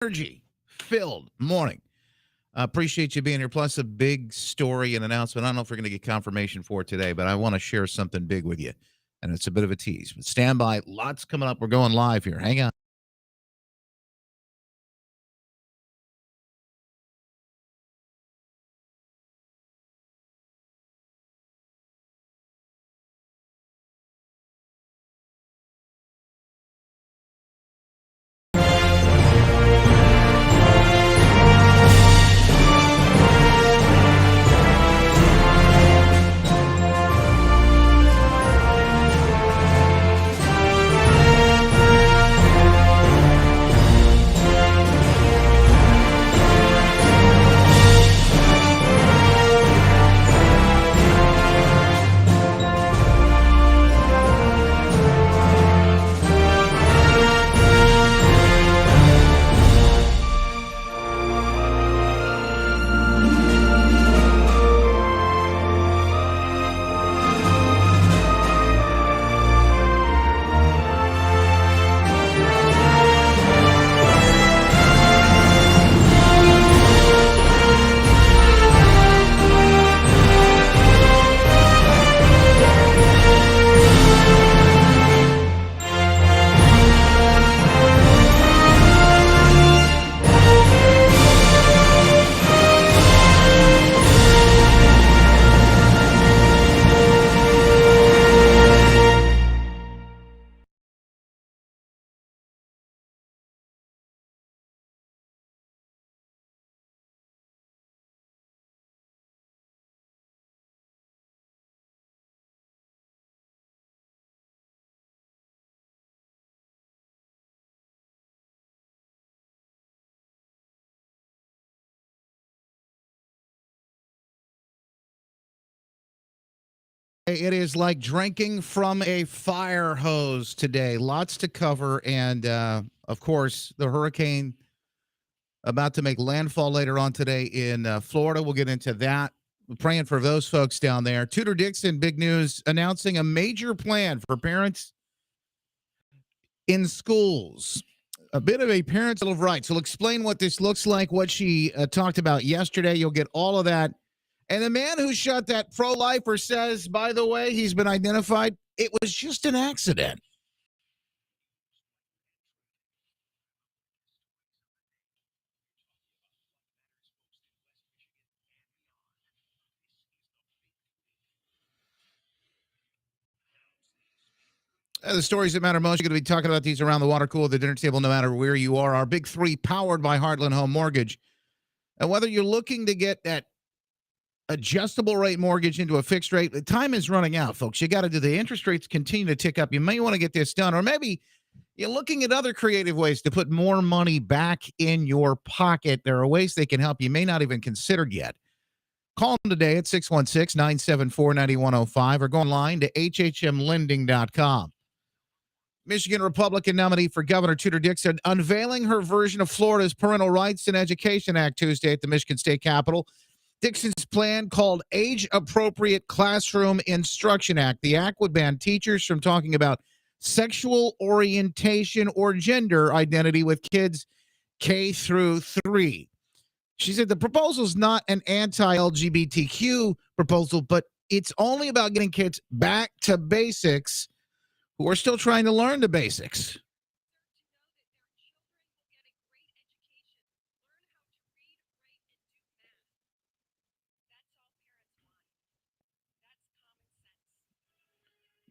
Energy filled morning. Appreciate you being here. Plus, a big story and announcement. I don't know if we're going to get confirmation for it today, but I want to share something big with you. And it's a bit of a tease. But stand by. Lots coming up. We're going live here. Hang on. It is like drinking from a fire hose today. Lots to cover. And, of course, the hurricane about to make landfall later on today in Florida. We'll get into that. We're praying for those folks down there. Tudor Dixon, big news, announcing a major plan for parents in schools. A bit of a parent's bill of rights. We'll explain what this looks like, what she talked about yesterday. You'll get all of that. And the man who shot that pro-lifer says, by the way, he's been identified. It was just an accident. The stories that matter most, you're going to be talking about these around the water cooler, the dinner table, no matter where you are. Our big three powered by Heartland Home Mortgage. And whether you're looking to get that adjustable rate mortgage into a fixed rate, the time is running out, folks. You got to do the interest rates continue to tick up. You may want to get this done, or maybe you're looking at other creative ways to put more money back in your pocket. There are ways they can help you may not even considered yet. Call them today at 616-974-9105 or go online to hhmlending.com. Michigan Republican nominee for Governor Tudor Dixon unveiling her version of Florida's Parental Rights and Education Act Tuesday at the Michigan State Capitol. Dixon's plan, called Age Appropriate Classroom Instruction Act. The act would ban teachers from talking about sexual orientation or gender identity with kids K through 3. She said the proposal is not an anti-LGBTQ proposal, but it's only about getting kids back to basics who are still trying to learn the basics.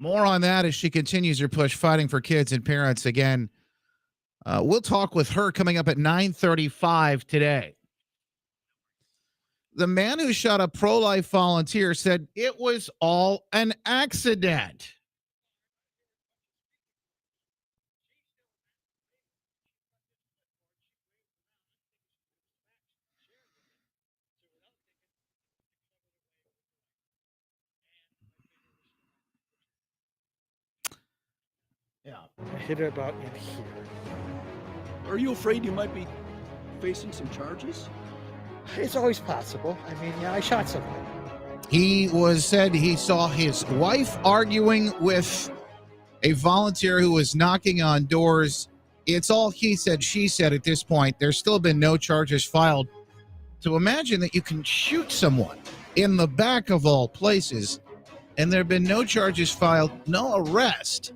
More on that as she continues her push fighting for kids and parents. Again, we'll talk with her coming up at 9:35 today. The man who shot a pro-life volunteer said it was all an accident. Yeah, I hit it about in here. Are you afraid you might be facing some charges? It's always possible. I mean, yeah, I shot somebody. He said he saw his wife arguing with a volunteer who was knocking on doors It's all he said, she said at this point. There's still been no charges filed. To imagine that you can shoot someone in the back of all places, and there have been no charges filed, no arrest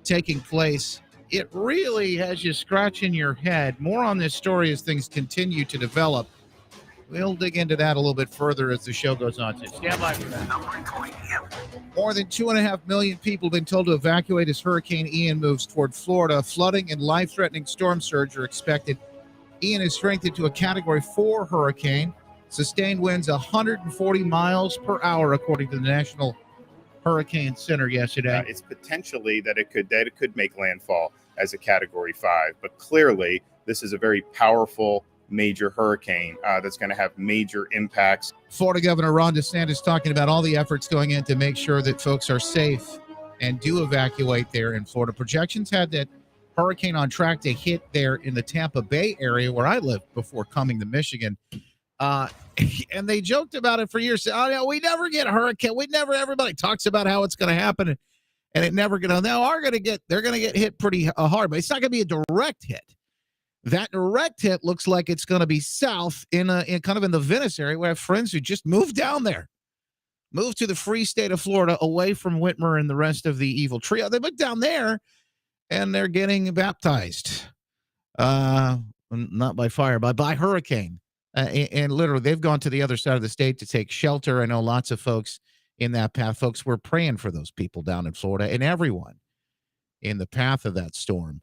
taking place. It really has you scratching your head. More on this story as things continue to develop. We'll dig into that a little bit further as the show goes on. So stand by for that. More than 2.5 million people have been told to evacuate as Hurricane Ian moves toward Florida. Flooding and life-threatening storm surge are expected. Ian is strengthened to a Category 4 hurricane. Sustained winds 140 miles per hour, according to the National Hurricane Center yesterday. It's potentially that it could make landfall as a Category 5, but clearly this is a very powerful major hurricane that's going to have major impacts. Florida Governor Ron DeSantis talking about all the efforts going in to make sure that folks are safe and do evacuate there in Florida. Projections had that hurricane on track to hit there in the Tampa Bay area where I lived before coming to Michigan. And they joked about it for years. Oh, yeah, we never get a hurricane. Everybody talks about how it's going to happen and it never going to. They're going to get hit pretty hard, but it's not going to be a direct hit. That direct hit looks like it's going to be south in kind of in the Venice area. We have friends who just moved down there, moved to the free state of Florida, away from Whitmer and the rest of the evil trio. They went down there and they're getting baptized, not by fire, but by hurricane. And literally, they've gone to the other side of the state to take shelter. I know lots of folks in that path. Folks, we're praying for those people down in Florida and everyone in the path of that storm,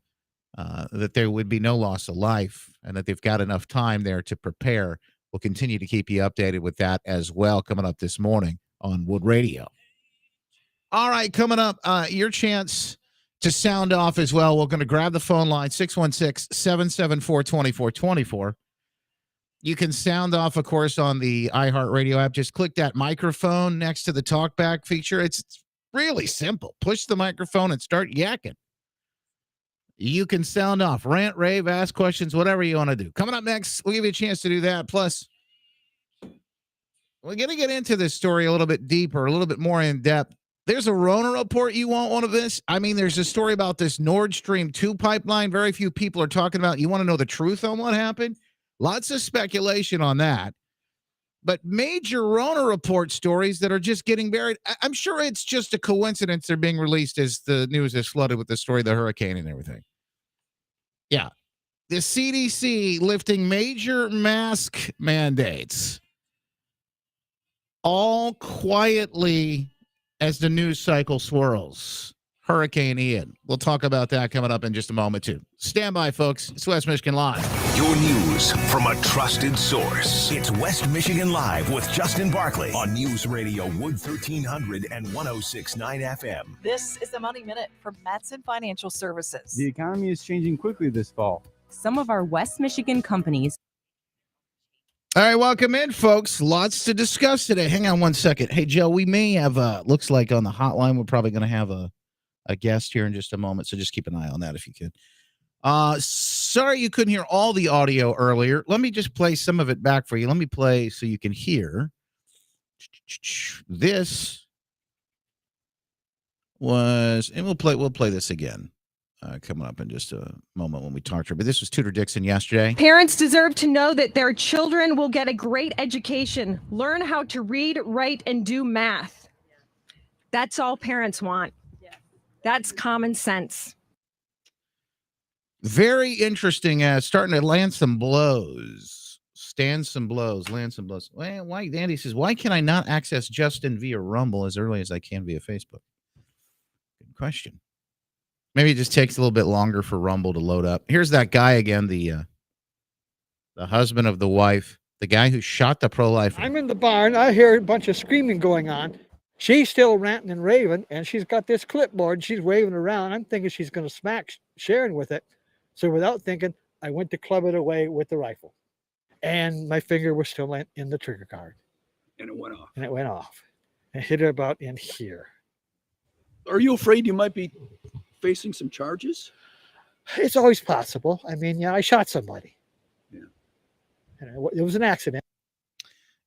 that there would be no loss of life and that they've got enough time there to prepare. We'll continue to keep you updated with that as well coming up this morning on Wood Radio. All right, coming up, your chance to sound off as well. We're going to grab the phone line, 616-774-2424. You can sound off, of course, on the iHeartRadio app. Just click that microphone next to the talkback feature. It's really simple. Push the microphone and start yakking. You can sound off, rant, rave, ask questions, whatever you want to do. Coming up next, we'll give you a chance to do that. Plus, we're going to get into this story a little bit deeper, a little bit more in depth. There's a Rona report. You want one of this? I mean, there's a story about this Nord Stream 2 pipeline. Very few people are talking about. You want to know the truth on what happened? Lots of speculation on that. But major Rona report stories that are just getting buried. I'm sure it's just a coincidence they're being released as the news is flooded with the story of the hurricane and everything. Yeah. The CDC lifting major mask mandates all quietly as the news cycle swirls. Hurricane Ian. We'll talk about that coming up in just a moment, too. Stand by, folks. It's West Michigan Live. Your news from a trusted source. It's West Michigan Live with Justin Barkley on News Radio Wood 1300 and 106.9 FM. This is the Money Minute from Matson Financial Services. The economy is changing quickly this fall. Some of our West Michigan companies. All right, welcome in, folks. Lots to discuss today. Hang on one second. Hey, Joe, we may have, looks like on the hotline, we're probably going to have a guest here in just a moment, so just keep an eye on that if you could. Sorry you couldn't hear all the audio earlier. Let me just play some of it back for you. Let me play so you can hear. This was, and we'll play this again. Coming up in just a moment when we talk to her. But this was Tudor Dixon yesterday. Parents deserve to know that their children will get a great education, learn how to read, write, and do math. That's all parents want. That's common sense. Very interesting. Starting to land some blows. Land some blows. Well, why? Andy says, why can I not access Justin via Rumble as early as I can via Facebook? Good question. Maybe it just takes a little bit longer for Rumble to load up. Here's that guy again, the husband of the wife, the guy who shot the pro-lifer. I'm in the barn. I hear a bunch of screaming going on. She's still ranting and raving, and she's got this clipboard. She's waving around. I'm thinking she's going to smack Sharon with it. So without thinking, I went to club it away with the rifle. And my finger was still in the trigger guard. And it went off. And it went off. And hit her about in here. Are you afraid you might be facing some charges? It's always possible. I mean, yeah, I shot somebody. Yeah. And it was an accident.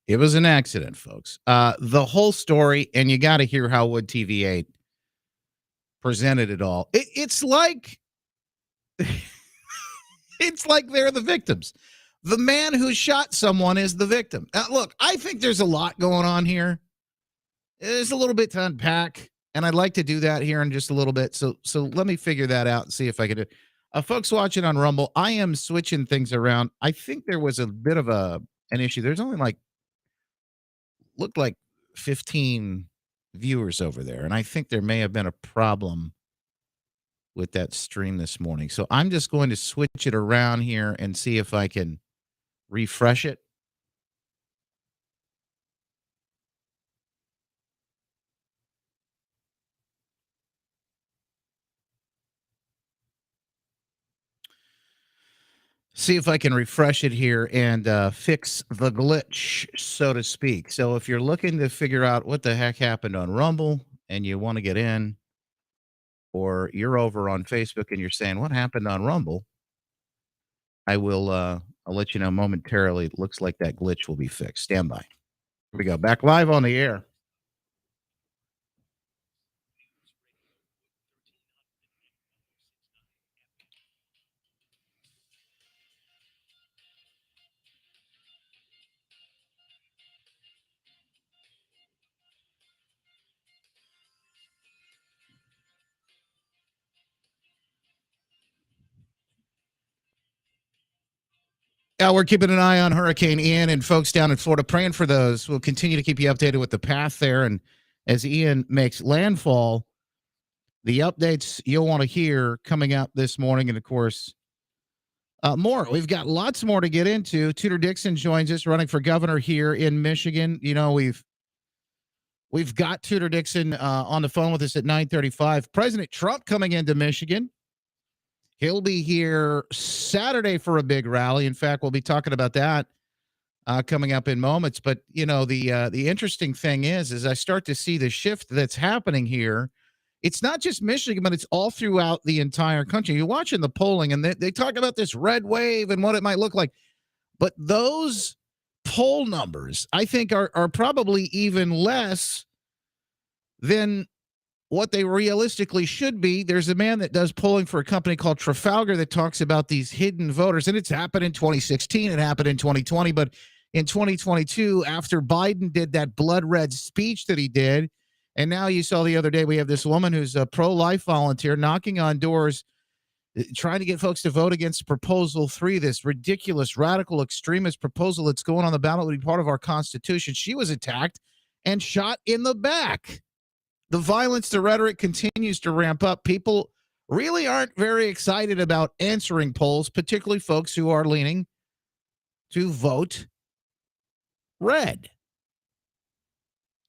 It was an accident, folks. The whole story, and you got to hear how Wood TV 8 presented it all. It's like It's like they're the victims. The man who shot someone is the victim. Look, I think there's a lot going on here. There's a little bit to unpack, and I'd like to do that here in just a little bit. So let me figure that out and see if I can do it. Folks watching on Rumble, I am switching things around. I think there was a bit of an issue. There's only looked like 15 viewers over there, and I think there may have been a problem with that stream this morning. So I'm just going to switch it around here and see if I can refresh it. See if I can refresh it here and fix the glitch, so to speak. So if you're looking to figure out what the heck happened on Rumble and you want to get in, or you're over on Facebook and you're saying, what happened on Rumble? I'll let you know momentarily. It looks like that glitch will be fixed. Stand by. Here we go. Back live on the air. We're keeping an eye on Hurricane Ian and folks down in Florida, praying for those. We'll continue to keep you updated with the path there. And as Ian makes landfall, the updates you'll want to hear coming up this morning. And of course, more. We've got lots more to get into. Tudor Dixon joins us, running for governor here in Michigan. You know, we've got Tudor Dixon on the phone with us at 9:35. President Trump coming into Michigan. He'll be here Saturday for a big rally. In fact, we'll be talking about that coming up in moments. But, you know, the interesting thing is I start to see the shift that's happening here. It's not just Michigan, but it's all throughout the entire country. You're watching the polling, and they talk about this red wave and what it might look like. But those poll numbers, I think, are probably even less than what they realistically should be. There's a man that does polling for a company called Trafalgar that talks about these hidden voters, and it's happened in 2016, it happened in 2020, but in 2022, after Biden did that blood red speech that he did, and now you saw the other day, we have this woman who's a pro-life volunteer knocking on doors, trying to get folks to vote against Proposal 3, this ridiculous, radical, extremist proposal that's going on the ballot to be part of our Constitution. She was attacked and shot in the back. The violence, the rhetoric continues to ramp up. People really aren't very excited about answering polls, particularly folks who are leaning to vote red.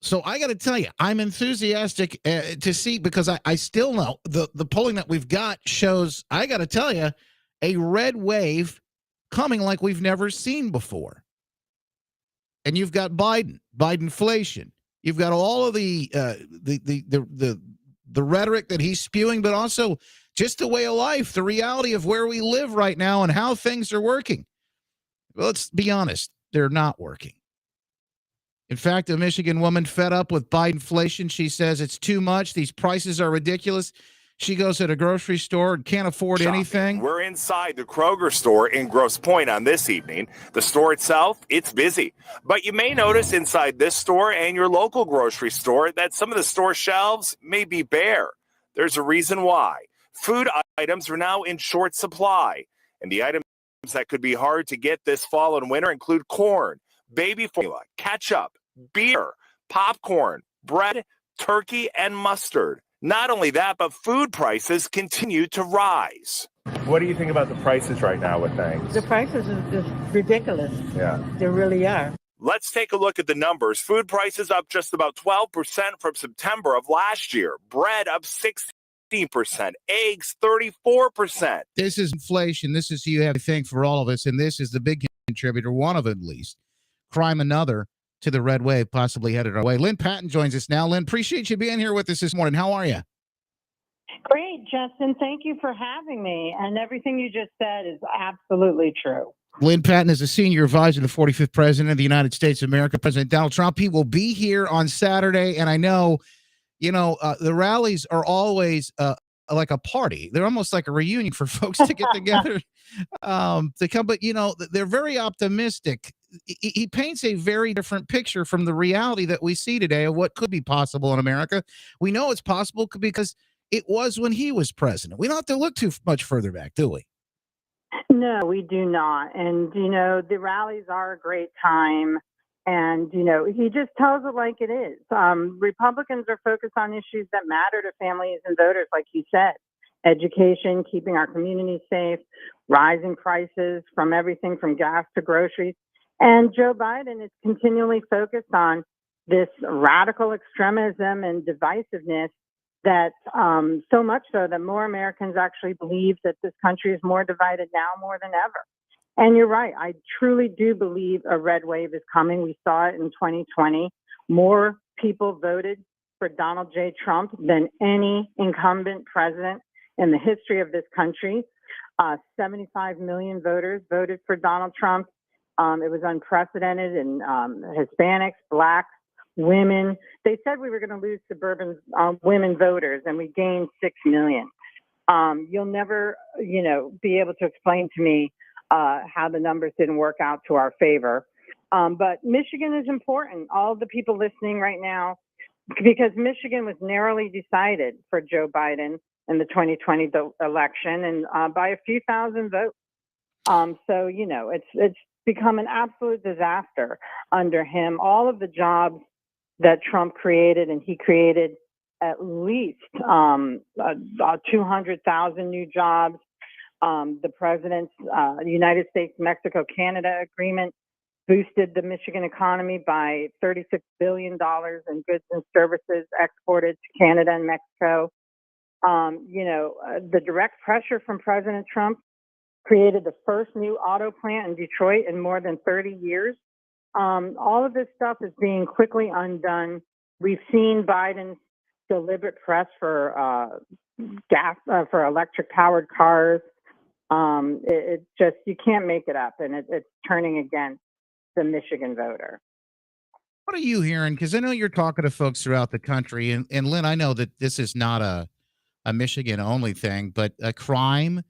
So I got to tell you, I'm enthusiastic to see, because I still know the polling that we've got shows, I got to tell you, a red wave coming like we've never seen before. And you've got Bidenflation. You've got all of the rhetoric that he's spewing, but also just the way of life, the reality of where we live right now and how things are working. Well, let's be honest, they're not working. In fact, a Michigan woman fed up with Bidenflation. She says it's too much. These prices are ridiculous. She goes to the grocery store and can't afford anything. We're inside the Kroger store in Grosse Pointe on this evening. The store itself, it's busy. But you may notice inside this store and your local grocery store that some of the store shelves may be bare. There's a reason why. Food items are now in short supply. And the items that could be hard to get this fall and winter include corn, baby formula, ketchup, beer, popcorn, bread, turkey, and mustard. Not only that, but food prices continue to rise. What do you think about the prices right now with things? The prices are just ridiculous. Yeah. They really are. Let's take a look at the numbers. Food prices up just about 12% from September of last year. Bread up 16%. Eggs 34%. This is inflation. This is, you have to think, for all of us, and this is the big contributor, one of at least. Crime another to the red wave possibly headed our way. Lynn Patton joins us now. Lynn, appreciate you being here with us this morning. How are you? Great, Justin. Thank you for having me. And everything you just said is absolutely true. Lynn Patton is a senior advisor to the 45th President of the United States of America, President Donald Trump. He will be here on Saturday. And I know, the rallies are always like a party. They're almost like a reunion for folks to get together to come. But, they're very optimistic. He paints a very different picture from the reality that we see today of what could be possible in America. We know it's possible because it was when he was president. We don't have to look too much further back, do we? No, we do not. And, the rallies are a great time. And, he just tells it like it is. Republicans are focused on issues that matter to families and voters, like you said: education, keeping our communities safe, rising prices from everything from gas to groceries. And Joe Biden is continually focused on this radical extremism and divisiveness that so much so that more Americans actually believe that this country is more divided now more than ever. And you're right. I truly do believe a red wave is coming. We saw it in 2020. More people voted for Donald J. Trump than any incumbent president in the history of this country. 75 million voters voted for Donald Trump. It was unprecedented in Hispanics, Blacks, women. They said we were going to lose suburban women voters, and we gained 6 million. You'll never, be able to explain to me how the numbers didn't work out to our favor. But Michigan is important. All the people listening right now, because Michigan was narrowly decided for Joe Biden in the 2020 election, and by a few thousand votes. So, it's become an absolute disaster under him. All of the jobs that Trump created, and he created at least 200,000 new jobs. The president's United States, Mexico, Canada agreement boosted the Michigan economy by $36 billion in goods and services exported to Canada and Mexico. The direct pressure from President Trump created the first new auto plant in Detroit in more than 30 years. All of this stuff is being quickly undone. We've seen Biden's deliberate press for for electric powered cars. It just, you can't make it up, and it's turning against the Michigan voter. What are you hearing? Because I know you're talking to folks throughout the country, and Lynn, I know that this is not a Michigan only thing, but crime,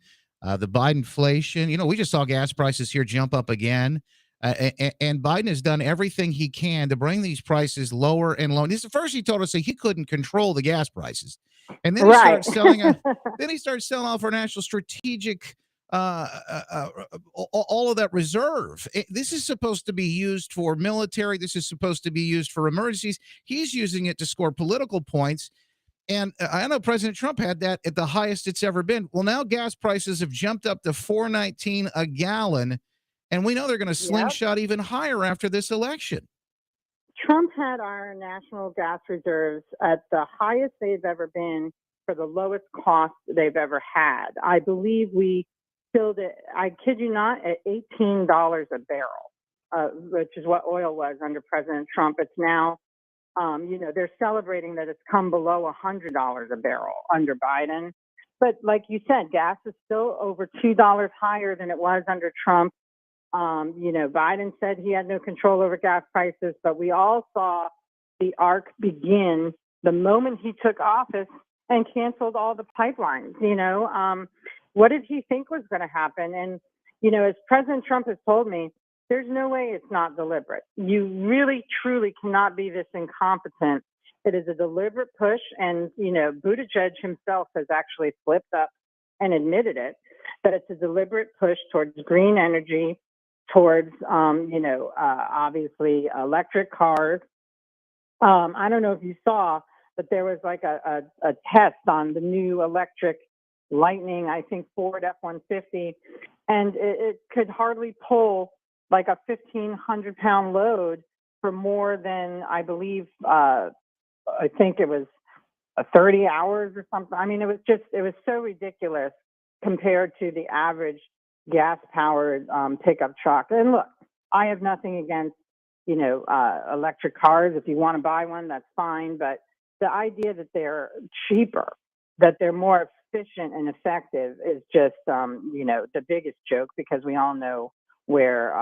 the Bidenflation. We just saw gas prices here jump up again. And Biden has done everything he can to bring these prices lower and lower. First, he told us that he couldn't control the gas prices, and then he starts selling. Then he starts selling off our national strategic, all of that reserve. This is supposed to be used for military. This is supposed to be used for emergencies. He's using it to score political points. And I know President Trump had that at the highest it's ever been. Well, now gas prices have jumped up to $4.19 a gallon. And we know they're going to slingshot even higher after this election. Trump had our national gas reserves at the highest they've ever been for the lowest cost they've ever had. I believe we filled it, I kid you not, at $18 a barrel, which is what oil was under President Trump. It's now, they're celebrating that it's come below $100 a barrel under Biden. But like you said, gas is still over $2 higher than it was under Trump. Biden said he had no control over gas prices, but we all saw the arc begin the moment he took office and canceled all the pipelines. What did he think was going to happen? And, as President Trump has told me, there's no way it's not deliberate. You really, truly cannot be this incompetent. It is a deliberate push. And, Buttigieg himself has actually flipped up and admitted it, that it's a deliberate push towards green energy, towards, obviously electric cars. I don't know if you saw, but there was like a test on the new electric Lightning, I think Ford F-150, and it could hardly pull like a 1,500-pound load for more than, I believe, I think it was 30 hours or something. I mean, it was so ridiculous compared to the average gas-powered pickup truck. And look, I have nothing against, electric cars. If you want to buy one, that's fine. But the idea that they're cheaper, that they're more efficient and effective is just, the biggest joke, because we all know where,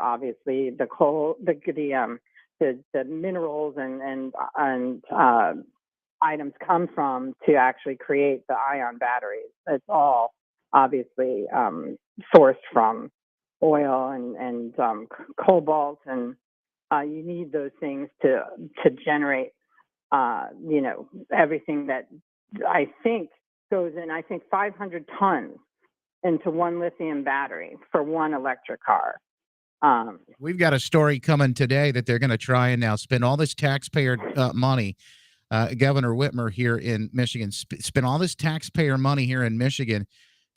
obviously, the coal, the minerals and items come from to actually create the ion batteries. It's all obviously sourced from oil and cobalt, and you need those things to generate, everything that I think goes in. I think 500 tons into one lithium battery for one electric car. We've got a story coming today that they're going to try and now spend all this taxpayer money. Governor Whitmer here in Michigan spent all this taxpayer money here in Michigan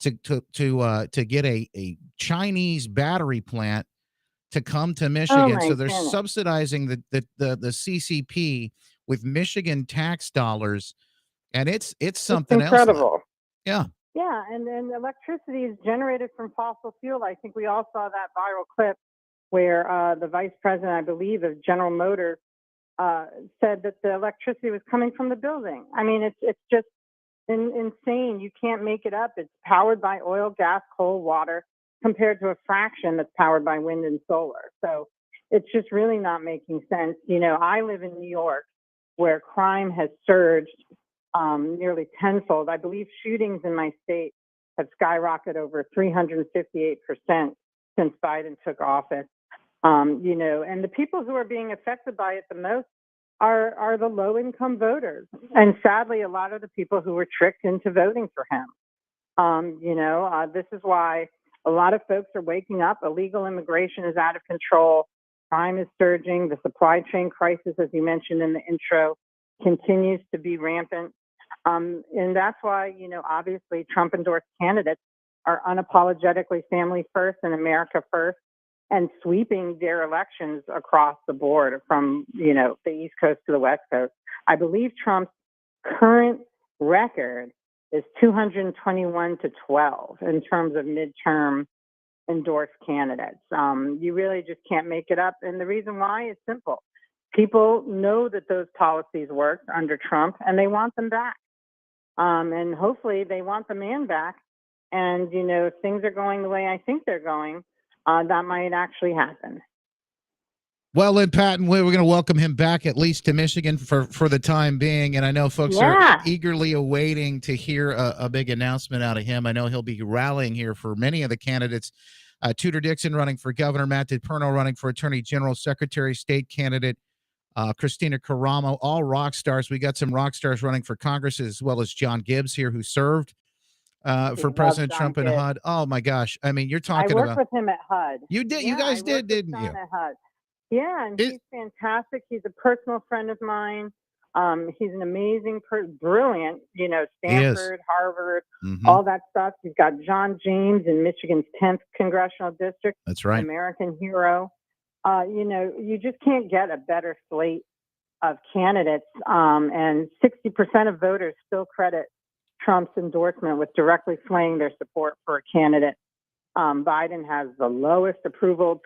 to get a Chinese battery plant to come to Michigan. So they're subsidizing the CCP with Michigan tax dollars, and it's something incredible. else. Yeah. Yeah, and electricity is generated from fossil fuel. I think we all saw that viral clip where the vice president, I believe, of General Motors said that the electricity was coming from the building. I mean, it's just insane. You can't make it up. It's powered by oil, gas, coal, water, compared to a fraction that's powered by wind and solar. So it's just really not making sense. I live in New York, where crime has surged nearly tenfold. I believe shootings in my state have skyrocketed over 358% since Biden took office. And the people who are being affected by it the most are the low-income voters. And sadly, a lot of the people who were tricked into voting for him. This is why a lot of folks are waking up. Illegal immigration is out of control. Crime is surging. The supply chain crisis, as you mentioned in the intro, continues to be rampant. And that's why, obviously Trump-endorsed candidates are unapologetically family first and America first, and sweeping their elections across the board from, the East Coast to the West Coast. I believe Trump's current record is 221 to 12 in terms of midterm endorsed candidates. You really just can't make it up. And the reason why is simple. People know that those policies worked under Trump, and they want them back. And hopefully they want the man back. And, if things are going the way I think they're going, that might actually happen. Well, Lynn Patton, we're going to welcome him back at least to Michigan for the time being. And I know folks are eagerly awaiting to hear a big announcement out of him. I know he'll be rallying here for many of the candidates. Tudor Dixon running for governor, Matt DiPerno running for attorney general, secretary of state candidate, Christina Caramo, all rock stars. We got some rock stars running for Congress, as well as John Gibbs here, who served for President Trump and HUD. Oh, my gosh. I mean, you're talking about... I worked with him at HUD. You did? Yeah, you guys did, didn't you? At HUD. Yeah, and he's fantastic. He's a personal friend of mine. He's an amazing, brilliant, Stanford, Harvard, all that stuff. He's got John James in Michigan's 10th congressional district. That's right. American hero. You just can't get a better slate of candidates. And 60% of voters still credit Trump's endorsement with directly swaying their support for a candidate. Biden has the lowest approval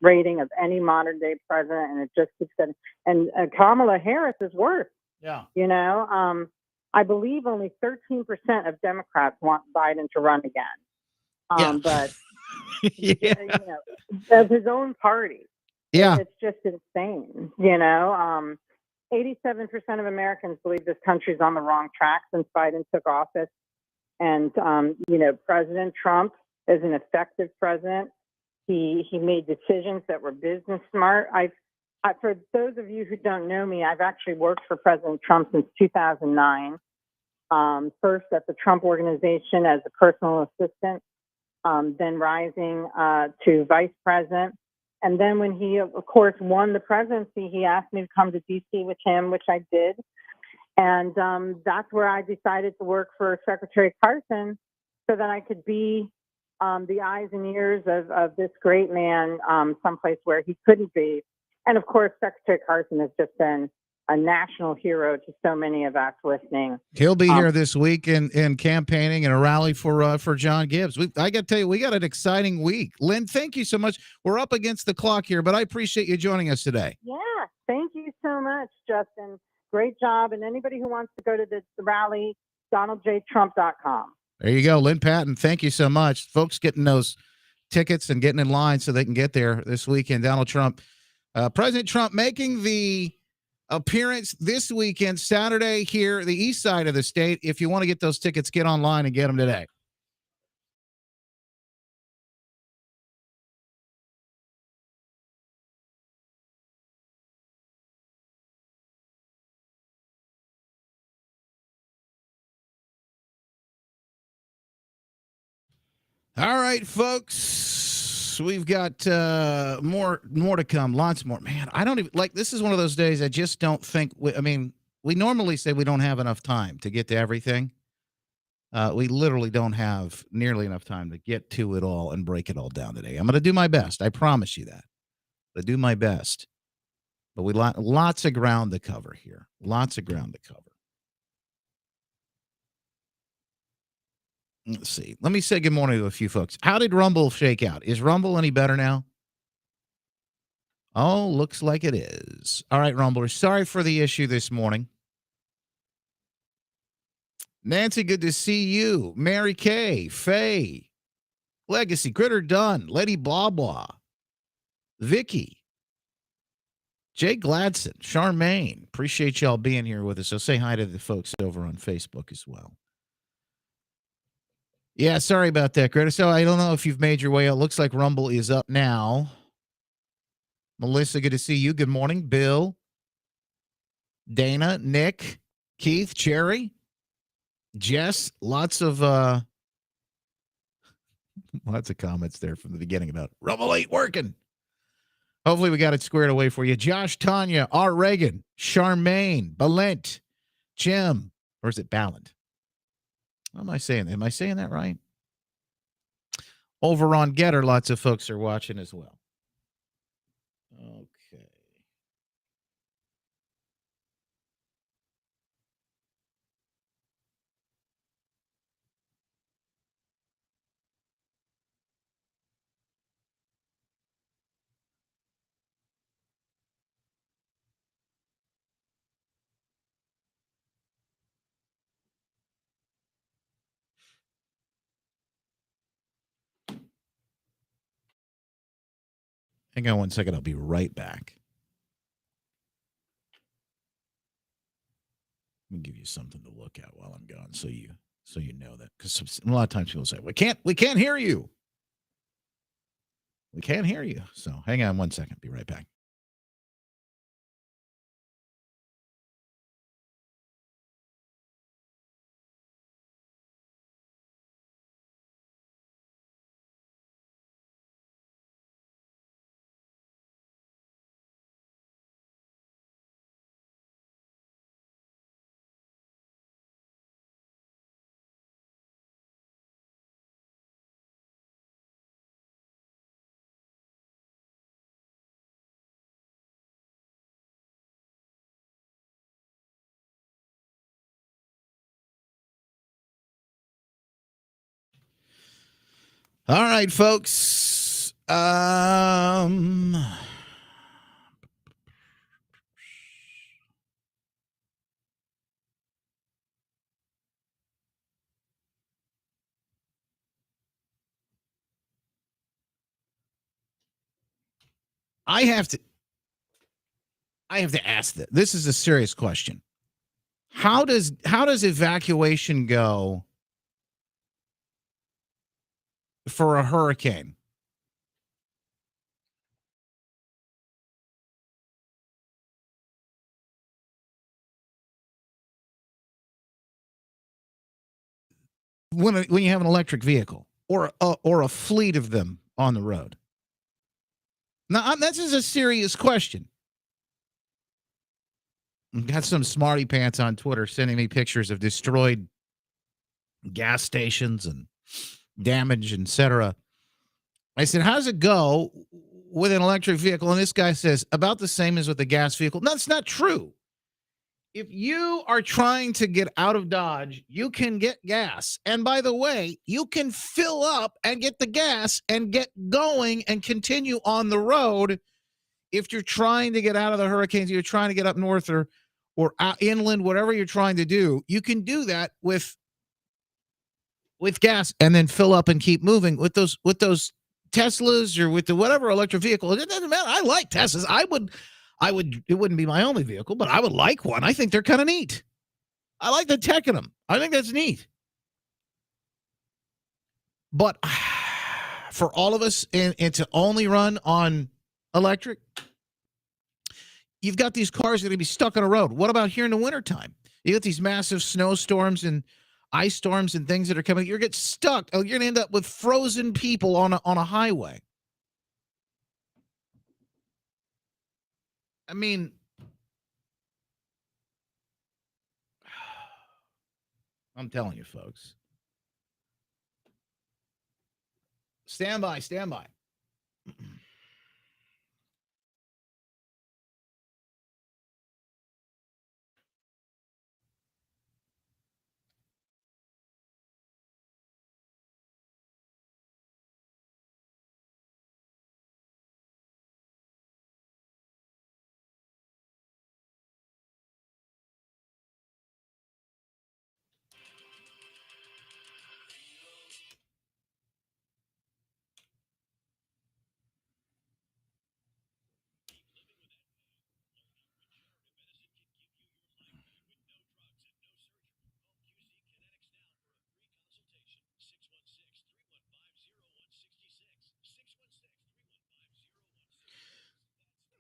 rating of any modern day president, and it just keeps getting. And Kamala Harris is worse. Yeah. I believe only 13% of Democrats want Biden to run again. But as his own party, it's just insane. 87% of Americans believe this country's on the wrong track since Biden took office, and President Trump is an effective president. He made decisions that were business smart. For those of you who don't know me, I've actually worked for President Trump since 2009. First at the Trump Organization as a personal assistant, then rising to vice president. And then when he, of course, won the presidency, he asked me to come to D.C. with him, which I did. And that's where I decided to work for Secretary Carson so that I could be the eyes and ears of this great man someplace where he couldn't be. And of course, Secretary Carson has just been a national hero to so many of us listening. He'll be here this week in campaigning and a rally for John Gibbs. I got to tell you, we got an exciting week. Lynn, thank you so much. We're up against the clock here, but I appreciate you joining us today. Yeah, thank you so much, Justin. Great job. And anybody who wants to go to the rally, DonaldJTrump.com. There you go, Lynn Patton. Thank you so much. Folks getting those tickets and getting in line so they can get there this weekend. Donald Trump, President Trump making the appearance this weekend, Saturday here, the east side of the state. If you want to get those tickets, get online and get them today. All right, folks. We've got more to come. Lots more. Man, I don't even this is one of those days I just don't think we normally say we don't have enough time to get to everything. We literally don't have nearly enough time to get to it all and break it all down today. I'm going to do my best. I promise you that. I do my best. But we lots of ground to cover here. Lots of ground to cover. Let's see. Let me say good morning to a few folks. How did Rumble shake out? Is Rumble any better now? Oh, looks like it is. All right, Rumblers. Sorry for the issue this morning. Nancy, good to see you. Mary Kay, Faye, Legacy, Critter Dunn, Lady Blah Blah, Vicky, Jay Gladson, Charmaine. Appreciate y'all being here with us. So say hi to the folks over on Facebook as well. Yeah, sorry about that, Greta. So I don't know if you've made your way out. Looks like Rumble is up now. Melissa, good to see you. Good morning. Bill, Dana, Nick, Keith, Cherry, Jess. Lots of comments there from the beginning about Rumble ain't working. Hopefully we got it squared away for you. Josh, Tanya, R. Reagan, Charmaine, Balent, Jim, or is it Ballant? What am I saying? Am I saying that right? Over on Getter, lots of folks are watching as well. Okay. Hang on one second. I'll be right back. Let me give you something to look at while I'm gone, so you know that, because a lot of times people say we can't hear you. We can't hear you. So hang on one second. Be right back. All right, folks. I have to ask that. This is a serious question. How does evacuation go for a hurricane? When you have an electric vehicle or a fleet of them on the road? Now, this is a serious question. I've got some smarty pants on Twitter sending me pictures of destroyed gas stations and damage, etc. I said, how does it go with an electric vehicle? And this guy says, about the same as with the gas vehicle. No, that's not true. If you are trying to get out of Dodge, you can get gas. And by the way, you can fill up and get the gas and get going and continue on the road. If you're trying to get out of the hurricanes, you're trying to get up north or out inland, whatever you're trying to do, you can do that with gas and then fill up and keep moving with those Teslas or with the whatever electric vehicle. It doesn't matter. I like Teslas. It wouldn't be my only vehicle, but I would like one. I think they're kind of neat. I like the tech in them. I think that's neat. But for all of us and to only run on electric, you've got these cars that are going to be stuck on a road. What about here in the wintertime? You got these massive snowstorms and ice storms and things that are coming. You're going to get stuck. You're going to end up with frozen people on a highway. I mean, I'm telling you, folks. Stand by.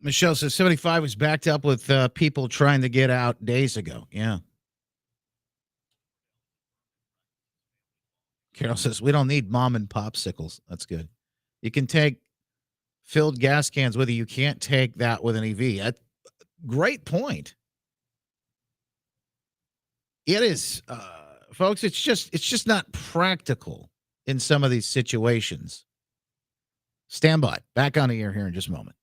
Michelle says 75 was backed up with people trying to get out days ago. Yeah. Carol says we don't need mom and popsicles. That's good. You can take filled gas cans with you. You can't take that with an EV. Great point. It is, folks. It's just not practical in some of these situations. Stand by. Back on the air here in just a moment.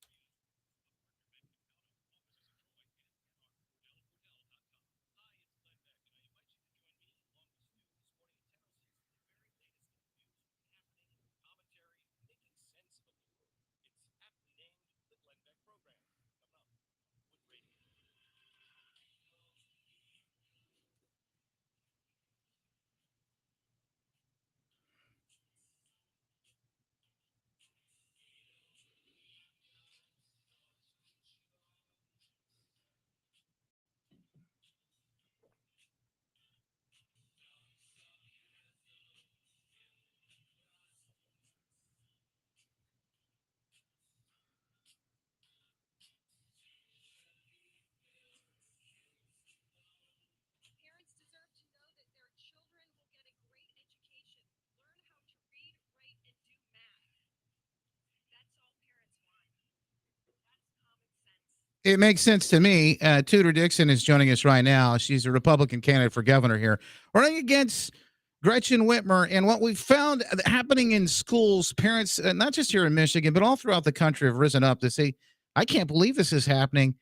It makes sense to me. Tudor Dixon is joining us right now. She's a Republican candidate for governor here, running against Gretchen Whitmer. And what we've found happening in schools, parents, not just here in Michigan, but all throughout the country, have risen up to say, I can't believe this is happening.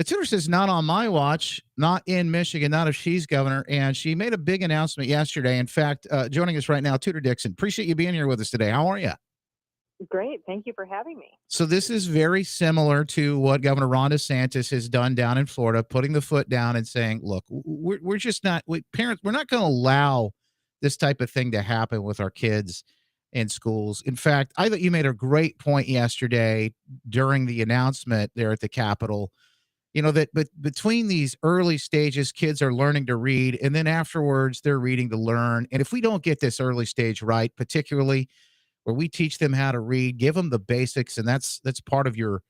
Tudor says, not on my watch, not in Michigan, not if she's governor. And she made a big announcement yesterday. In fact, joining us right now, Tudor Dixon. Appreciate you being here with us today. How are you? Great. Thank you for having me. So this is very similar to what Governor Ron DeSantis has done down in Florida, putting the foot down and saying, look, we're just not, parents, we're not going to allow this type of thing to happen with our kids in schools. In fact, I thought you made a great point yesterday during the announcement there at the Capitol, that but between these early stages, kids are learning to read, and then afterwards they're reading to learn. And if we don't get this early stage right, particularly where we teach them how to read, give them the basics, and that's part of your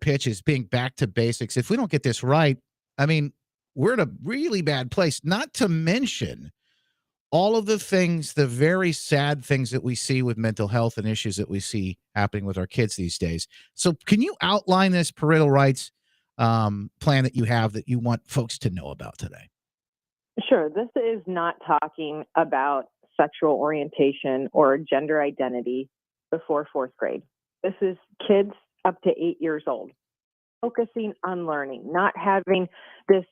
pitch is being back to basics. If we don't get this right, I mean, we're in a really bad place, not to mention all of the things, the very sad things that we see with mental health and issues that we see happening with our kids these days. So can you outline this parental rights plan that you have that you want folks to know about today? Sure. This is not talking about sexual orientation or gender identity before fourth grade. This is kids up to 8 years old, focusing on learning, not having this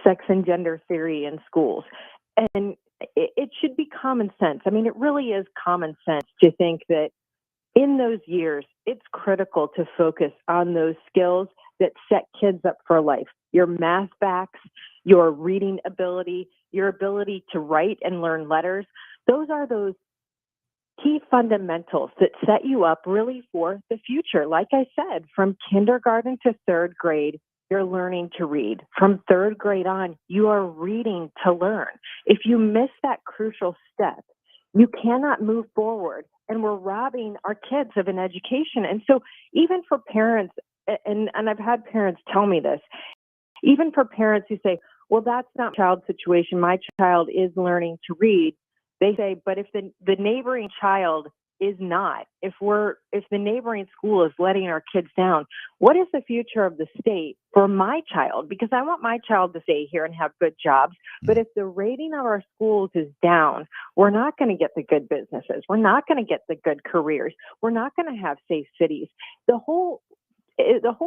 sex and gender theory in schools. And it should be common sense. I mean, it really is common sense to think that in those years, it's critical to focus on those skills that set kids up for life. Your math backs, your reading ability, your ability to write and learn letters. Those are those key fundamentals that set you up really for the future. Like I said, from kindergarten to third grade, you're learning to read. From third grade on, you are reading to learn. If you miss that crucial step, you cannot move forward. And we're robbing our kids of an education. And so even for parents, and I've had parents tell me this, even for parents who say, well, that's not my child's situation. My child is learning to read. They say, but if the neighboring child is not, if the neighboring school is letting our kids down, what is the future of the state for my child? Because I want my child to stay here and have good jobs. But if the rating of our schools is down, we're not going to get the good businesses. We're not going to get the good careers. We're not going to have safe cities. The whole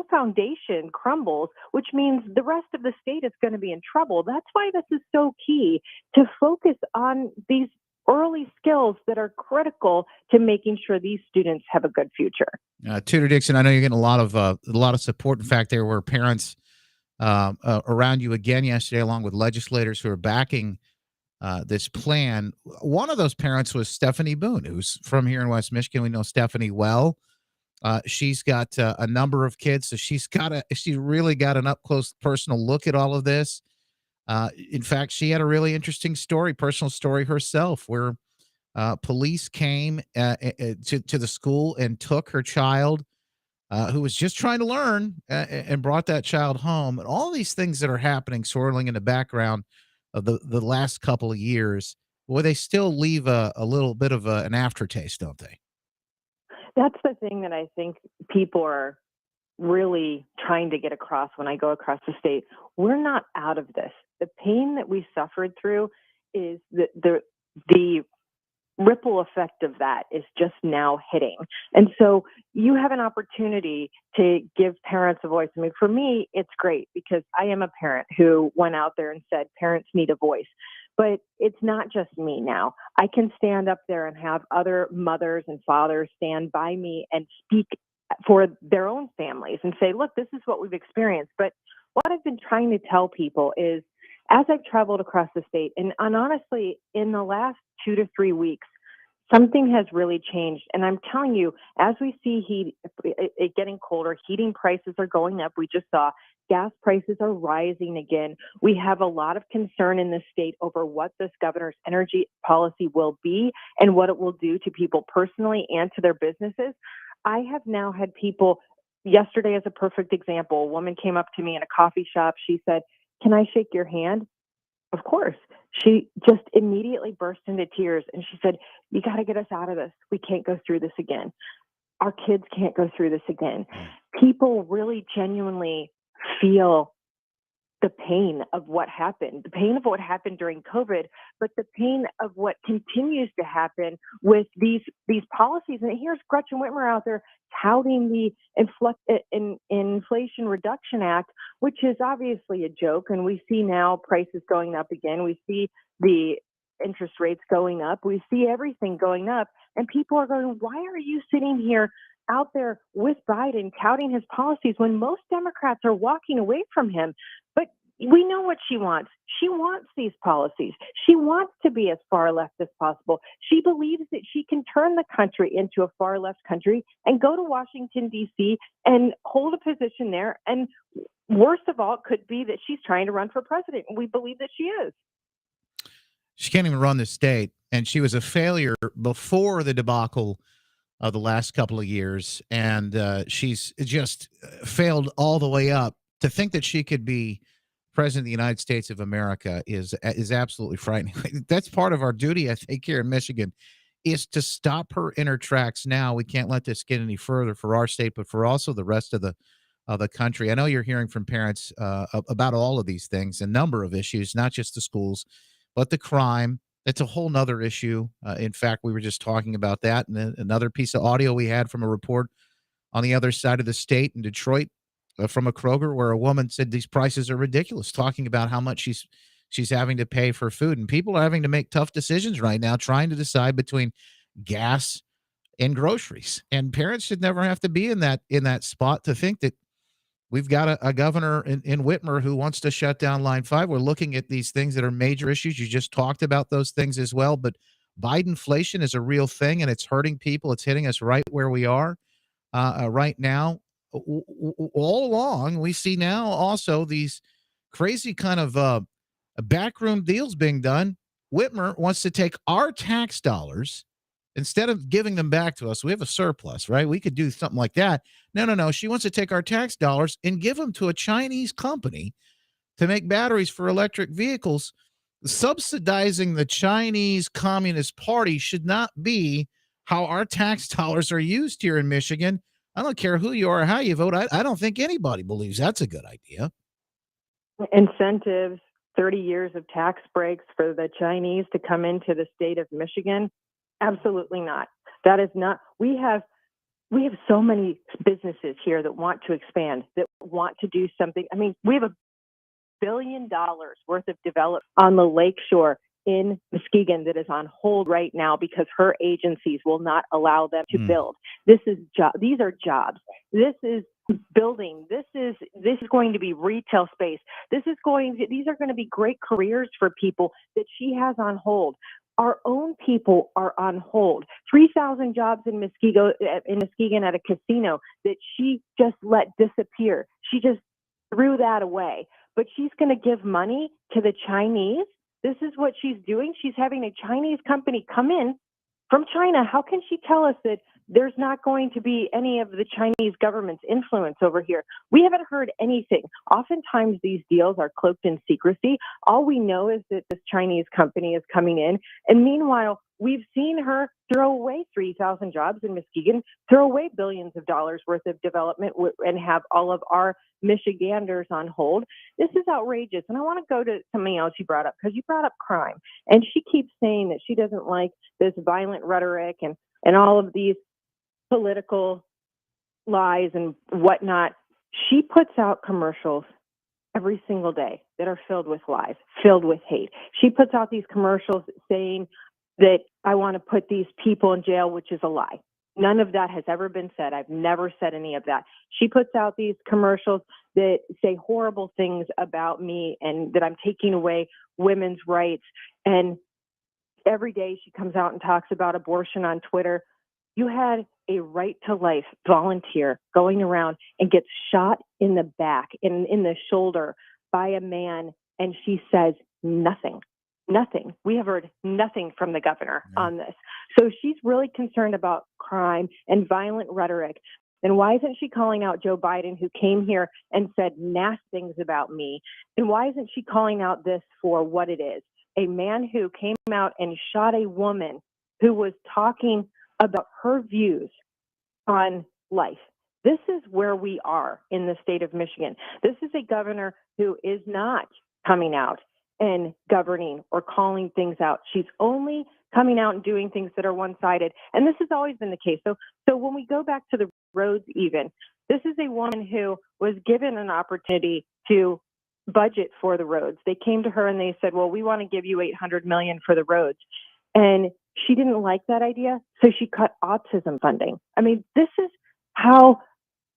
foundation crumbles, which means the rest of the state is going to be in trouble. That's why this is so key to focus on these early skills that are critical to making sure these students have a good future. Tudor Dixon, I know you're getting a lot of support. In fact, there were parents around you again yesterday, along with legislators who are backing this plan. One of those parents was Stephanie Boone, who's from here in West Michigan. We know Stephanie well. She's got a number of kids, so she's really got an up close personal look at all of this. In fact, she had a really interesting personal story herself, where police came to the school and took her child, who was just trying to learn, and brought that child home. And all these things that are happening, swirling in the background of the last couple of years, boy, they still leave a little bit of an aftertaste, don't they? That's the thing that I think people are really trying to get across when I go across the state. We're not out of this. The pain that we suffered through is the ripple effect of that is just now hitting. And so you have an opportunity to give parents a voice. I mean, for me, it's great because I am a parent who went out there and said, parents need a voice. But it's not just me now. I can stand up there and have other mothers and fathers stand by me and speak for their own families and say, look, this is what we've experienced. But what I've been trying to tell people is, as I've traveled across the state, and honestly, in the last 2 to 3 weeks, something has really changed. And I'm telling you, as we see it getting colder, heating prices are going up. We just saw gas prices are rising again. We have a lot of concern in the state over what this governor's energy policy will be and what it will do to people personally and to their businesses. I have now had people, yesterday is a perfect example. A woman came up to me in a coffee shop. She said, can I shake your hand? Of course. She just immediately burst into tears and she said, you got to get us out of this. We can't go through this again. Our kids can't go through this again. People really genuinely feel the pain of what happened, the pain of what happened during COVID, but the pain of what continues to happen with these policies. And here's Gretchen Whitmer out there touting the Inflation Reduction Act, which is obviously a joke. And we see now prices going up again. We see the interest rates going up. We see everything going up. And people are going, why are you sitting here out there with Biden touting his policies when most Democrats are walking away from him? But we know what she wants. She wants these policies. She wants to be as far left as possible. She believes that she can turn the country into a far left country and go to Washington, D.C. and hold a position there. And worst of all, it could be that she's trying to run for president. And we believe that she is. She can't even run the state. And she was a failure before the debacle of the last couple of years. And she's just failed all the way up. To think that she could be president of the United States of America is absolutely frightening. That's part of our duty, I think, here in Michigan, is to stop her in her tracks now. We can't let this get any further for our state, but for also the rest of the country. I know you're hearing from parents about all of these things, a number of issues, not just the schools, but the crime. It's a whole nother issue. In fact, we were just talking about that. And another piece of audio we had from a report on the other side of the state in Detroit, from a Kroger, where a woman said these prices are ridiculous, talking about how much she's having to pay for food. And people are having to make tough decisions right now, trying to decide between gas and groceries. And parents should never have to be in that spot, to think that we've got a governor in Whitmer who wants to shut down Line 5. We're looking at these things that are major issues. You just talked about those things as well. But Bidenflation is a real thing, and it's hurting people. It's hitting us right where we are right now. All along, we see now also these crazy kind of backroom deals being done. Whitmer wants to take our tax dollars instead of giving them back to us. We have a surplus, right? We could do something like that. No. She wants to take our tax dollars and give them to a Chinese company to make batteries for electric vehicles. Subsidizing the Chinese Communist Party should not be how our tax dollars are used here in Michigan. I don't care who you are or how you vote. I don't think anybody believes that's a good idea. Incentives, 30 years of tax breaks for the Chinese to come into the state of Michigan? Absolutely not. That is not. We have so many businesses here that want to expand, that want to do something. I mean, we have $1 billion worth of development on the lakeshore in Muskegon that is on hold right now because her agencies will not allow them to build. These are jobs. This is building. This is going to be retail space. These are going to be great careers for people that she has on hold. Our own people are on hold. 3,000 jobs in Muskegon at a casino that she just let disappear. She just threw that away. But she's going to give money to the Chinese. This is what she's doing. She's having a Chinese company come in from China. How can she tell us that there's not going to be any of the Chinese government's influence over here? We haven't heard anything. Oftentimes these deals are cloaked in secrecy. All we know is that this Chinese company is coming in. And meanwhile, we've seen her throw away 3,000 jobs in Muskegon, throw away billions of dollars worth of development, and have all of our Michiganders on hold. This is outrageous. And I want to go to something else you brought up, because you brought up crime. And she keeps saying that she doesn't like this violent rhetoric and all of these political lies and whatnot. She puts out commercials every single day that are filled with lies, filled with hate. She puts out these commercials saying that I want to put these people in jail, which is a lie. None of that has ever been said. I've never said any of that. She puts out these commercials that say horrible things about me and that I'm taking away women's rights. And every day she comes out and talks about abortion on Twitter. You had a Right to Life volunteer going around and gets shot in the back, in the shoulder by a man, and she says nothing. Nothing. We have heard nothing from the governor on this. So she's really concerned about crime and violent rhetoric. And why isn't she calling out Joe Biden, who came here and said nasty things about me? And why isn't she calling out this for what it is? A man who came out and shot a woman who was talking about her views on life. This is where we are in the state of Michigan. This is a governor who is not coming out and governing or calling things out. She's only coming out and doing things that are one-sided. And this has always been the case. So when we go back to the roads even, this is a woman who was given an opportunity to budget for the roads. They came to her and they said, well, we want to give you $800 million for the roads. And she didn't like that idea, so she cut autism funding. I mean, this is how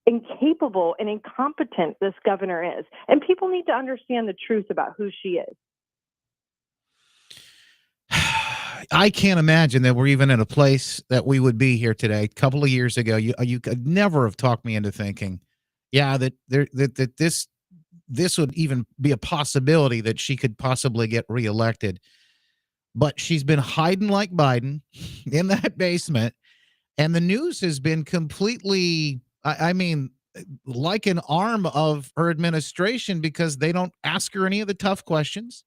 incapable and incompetent this governor is. And people need to understand the truth about who she is. I can't imagine that we're even in a place that we would be here today. A couple of years ago, you could never have talked me into thinking, that this would even be a possibility that she could possibly get reelected. But she's been hiding like Biden in that basement, and the news has been completely, I mean, like an arm of her administration, because they don't ask her any of the tough questions.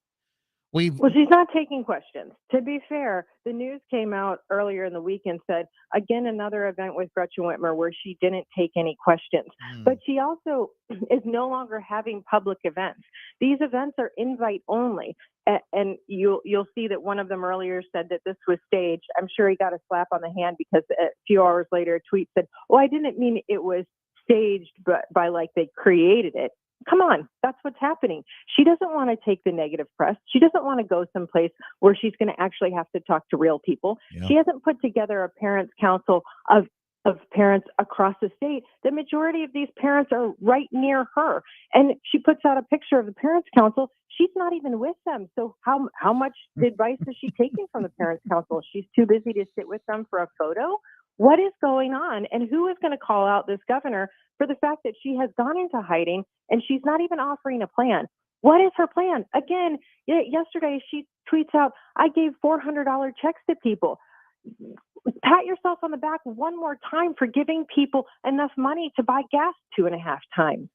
Well, she's not taking questions. To be fair, the news came out earlier in the week and said, again, another event with Gretchen Whitmer where she didn't take any questions. But she also is no longer having public events. These events are invite only. And you'll see that one of them earlier said that this was staged. I'm sure he got a slap on the hand because a few hours later, a tweet said, oh, I didn't mean it was staged by like they created it. Come on, that's what's happening. She doesn't want to take the negative press. She doesn't want to go someplace where she's going to actually have to talk to real people. Yeah. She hasn't put together a parents' council of of parents across the state. The majority of these parents are right near her. And she puts out a picture of the Parents Council. She's not even with them. So how much advice is she taking from the Parents Council? She's too busy to sit with them for a photo? What is going on? And who is going to call out this governor for the fact that she has gone into hiding and she's not even offering a plan? What is her plan? Again, yesterday she tweets out, I gave $400 checks to people. Pat yourself on the back one more time for giving people enough money to buy gas 2.5 times.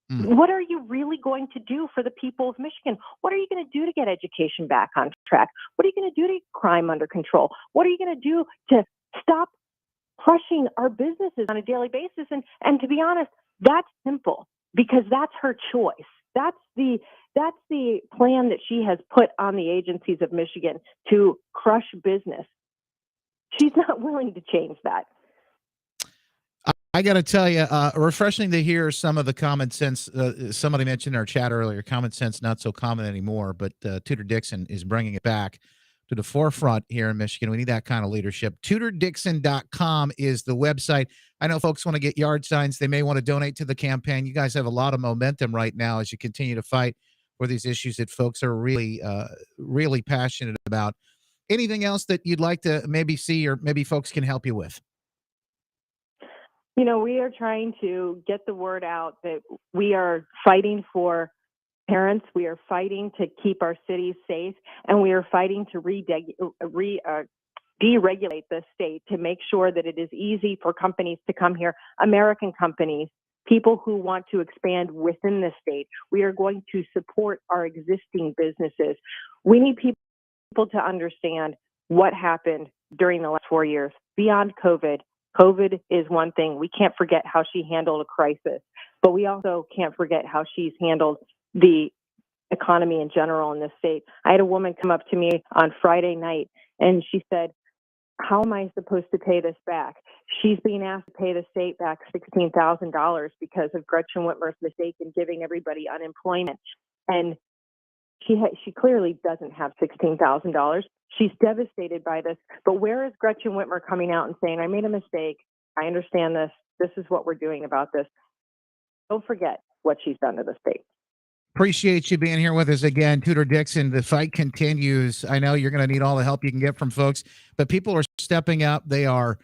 What are you really going to do for the people of Michigan? What are you going to do to get education back on track? What are you going to do to get crime under control? What are you going to do to stop crushing our businesses on a daily basis? And to be honest, that's simple because that's her choice. That's the plan that she has put on the agencies of Michigan to crush business. She's not willing to change that. I got to tell you, refreshing to hear some of the common sense. Somebody mentioned in our chat earlier, common sense not so common anymore, but Tudor Dixon is bringing it back to the forefront here in Michigan. We need that kind of leadership. TudorDixon.com is the website. I know folks want to get yard signs. They may want to donate to the campaign. You guys have a lot of momentum right now as you continue to fight for these issues that folks are really, really passionate about. Anything else that you'd like to maybe see or maybe folks can help you with? You know, we are trying to get the word out that we are fighting for parents. We are fighting to keep our cities safe, and we are fighting to deregulate the state to make sure that it is easy for companies to come here, American companies, people who want to expand within the state. We are going to support our existing businesses. We need people to understand what happened during the last 4 years beyond COVID. COVID is one thing. We can't forget how she handled a crisis, but we also can't forget how she's handled the economy in general in this state. I had a woman come up to me on Friday night and she said, how am I supposed to pay this back? She's being asked to pay the state back $16,000 because of Gretchen Whitmer's mistake in giving everybody unemployment. And she clearly doesn't have $16,000. She's devastated by this. But where is Gretchen Whitmer coming out and saying, I made a mistake. I understand this. This is what we're doing about this. Don't forget what she's done to the state. Appreciate you being here with us again, Tudor Dixon. The fight continues. I know you're going to need all the help you can get from folks, but people are stepping up. They are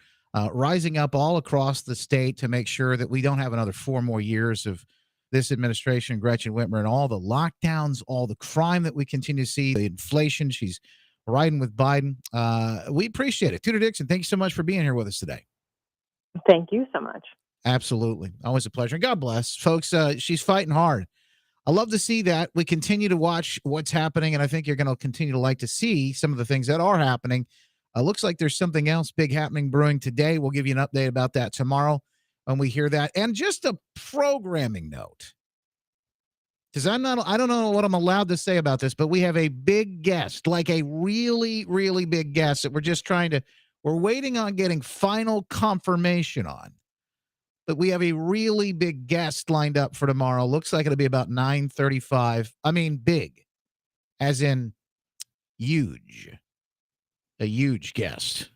rising up all across the state to make sure that we don't have another 4 more years of this administration, Gretchen Whitmer, and all the lockdowns, all the crime that we continue to see, the inflation. She's riding with Biden. We appreciate it. Tudor Dixon, thank you so much for being here with us today. Thank you so much. Absolutely. Always a pleasure. God bless. Folks, she's fighting hard. I love to see that. We continue to watch what's happening, and I think you're going to continue to like to see some of the things that are happening. Looks like there's something else big happening brewing today. We'll give you an update about that tomorrow when we hear that. And just a programming note, because I don't know what I'm allowed to say about this, but we have a big guest, like a really, really big guest that we're waiting on getting final confirmation on. But we have a really big guest lined up for tomorrow. Looks like it'll be about 9:35. I mean, big, as in huge. A huge guest.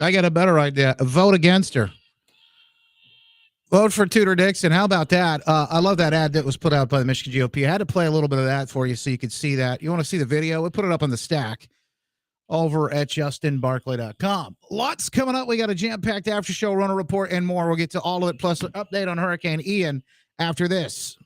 I got a better idea. Vote against her. Vote for Tudor Dixon. How about that? I love that ad that was put out by the Michigan GOP. I had to play a little bit of that for you so you could see that. You want to see the video? We put it up on the stack. over at justinbarkley.com. Lots coming up. We got a jam-packed after show, runner report, and more. We'll get to all of it, plus an update on Hurricane Ian after this.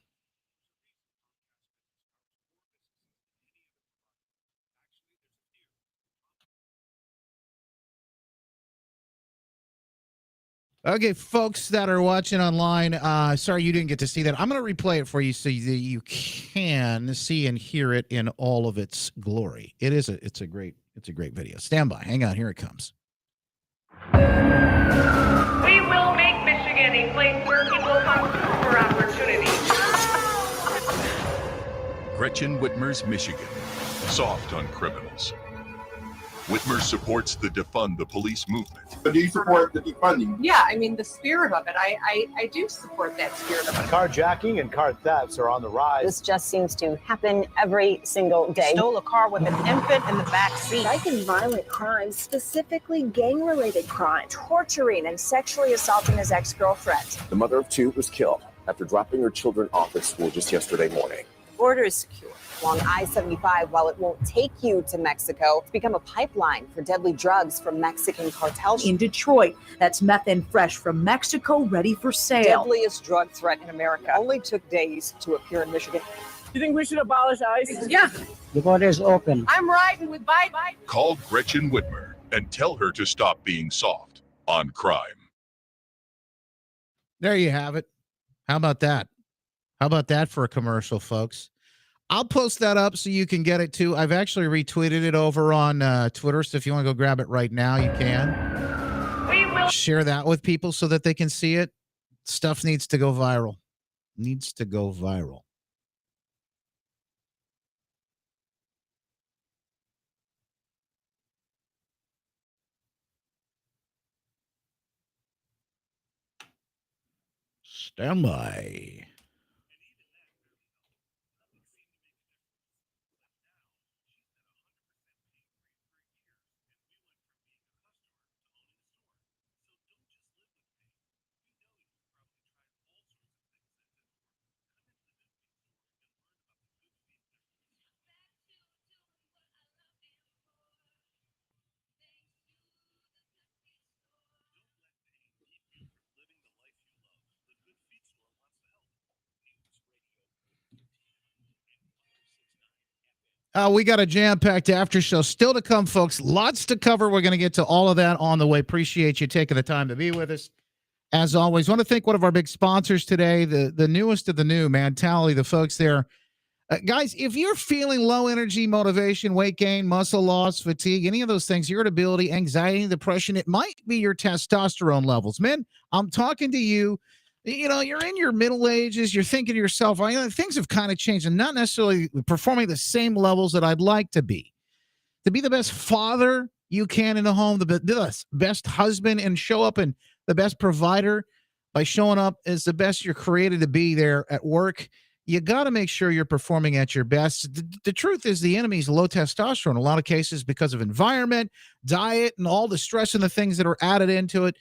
Okay, folks that are watching online, sorry you didn't get to see that. I'm going to replay it for you so that you can see and hear it in all of its glory. It's a great video. Stand by. Hang on. Here it comes. We will make Michigan a place where people come for opportunity. Gretchen Whitmer's Michigan. Soft on criminals. Whitmer supports the Defund the Police movement. But do you support the defunding? Yeah, I mean, the spirit of it. I do support that spirit of it. Carjacking and car thefts are on the rise. This just seems to happen every single day. Stole a car with an infant in the back seat. Striking violent crimes, specifically gang-related crime, torturing and sexually assaulting his ex-girlfriend. The mother of two was killed after dropping her children off at school just yesterday morning. The border is secure along I-75. While it won't take you to Mexico, it's become a pipeline for deadly drugs from Mexican cartels. In Detroit, that's meth and fresh from Mexico, ready for sale. Deadliest drug threat in America. Only took days to appear in Michigan. You think we should abolish ICE? Yeah. The border is open. I'm riding with Biden. Call Gretchen Whitmer and tell her to stop being soft on crime. There you have it. How about that? How about that for a commercial, folks? I'll post that up so you can get it too. I've actually retweeted it over on Twitter, so if you want to go grab it right now, you can. We will share that with people so that they can see it. Stuff needs to go viral. Needs to go viral. Stand by. We got a jam-packed after show still to come, folks. Lots to cover. We're going to get to all of that on the way. Appreciate you taking the time to be with us. As always, want to thank one of our big sponsors today, the newest of the new, Mentality, the folks there. Guys, if you're feeling low energy, motivation, weight gain, muscle loss, fatigue, any of those things, irritability, anxiety, depression, it might be your testosterone levels. Men, I'm talking to you. You know, you're in your middle ages. You're thinking to yourself, things have kind of changed and not necessarily performing the same levels that I'd like to be. To be the best father you can in the home, the best husband, and show up and the best provider by showing up as the best you're created to be there at work. You got to make sure you're performing at your best. The truth is the enemy's low testosterone in a lot of cases because of environment, diet, and all the stress and the things that are added into it.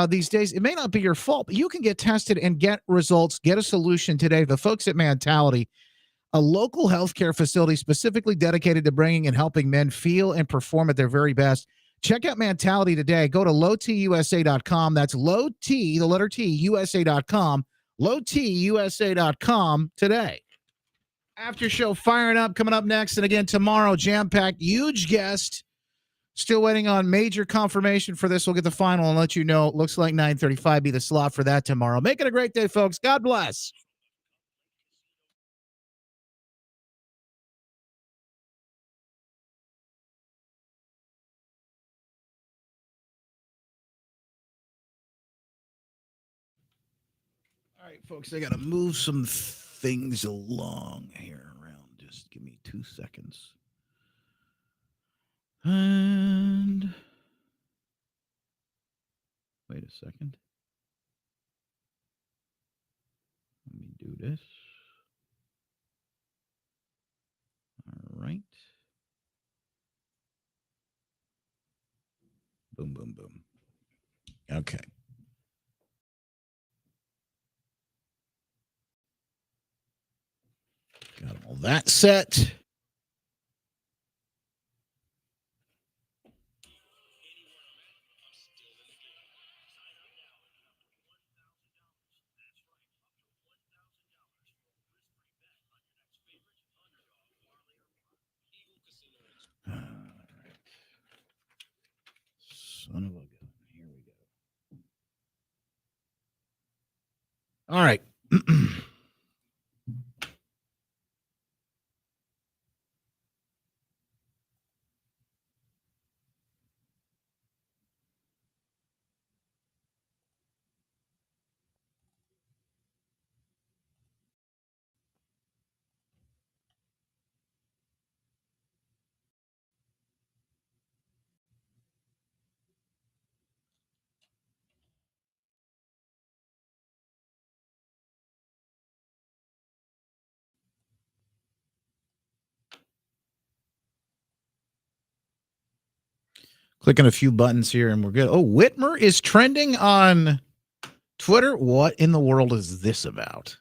These days, it may not be your fault, but you can get tested and get results, get a solution today. The folks at Mentality, a local healthcare facility specifically dedicated to bringing and helping men feel and perform at their very best. Check out Mentality today. Go to lowtusa.com. That's low T, the letter T, USA.com. lowtusa.com today. After show firing up, coming up next. And again, tomorrow, jam-packed, huge guest. Still waiting on major confirmation for this. We'll get the final and let you know. It looks like 9:35 be the slot for that tomorrow. Make it a great day, folks. God bless. All right, folks, I got to move some things along here around. Just give me 2 seconds. And wait a second. Let me do this. All right. Boom, boom, boom. Okay. Got all that set. All right. Clicking a few buttons here and we're good. Oh, Whitmer is trending on Twitter. What in the world is this about?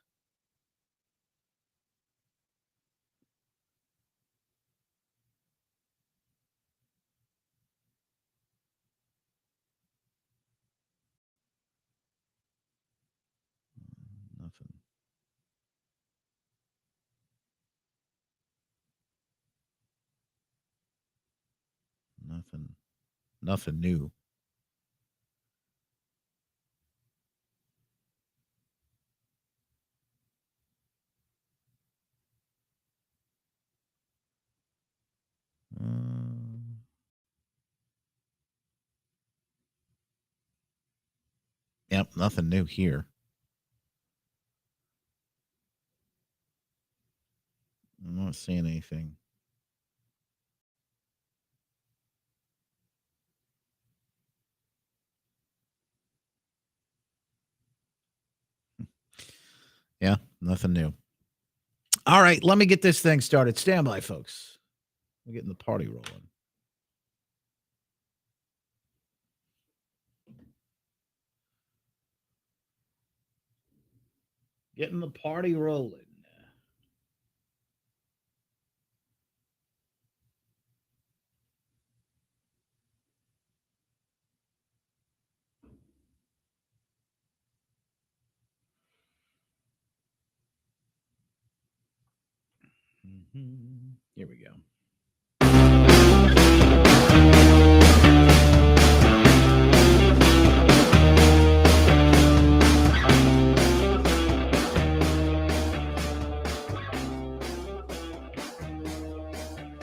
Nothing. Nothing. Nothing new. Yep, nothing new here. I'm not seeing anything. Yeah, nothing new. All right, let me get this thing started. Stand by, folks. We're getting the party rolling. Getting the party rolling. Here we go.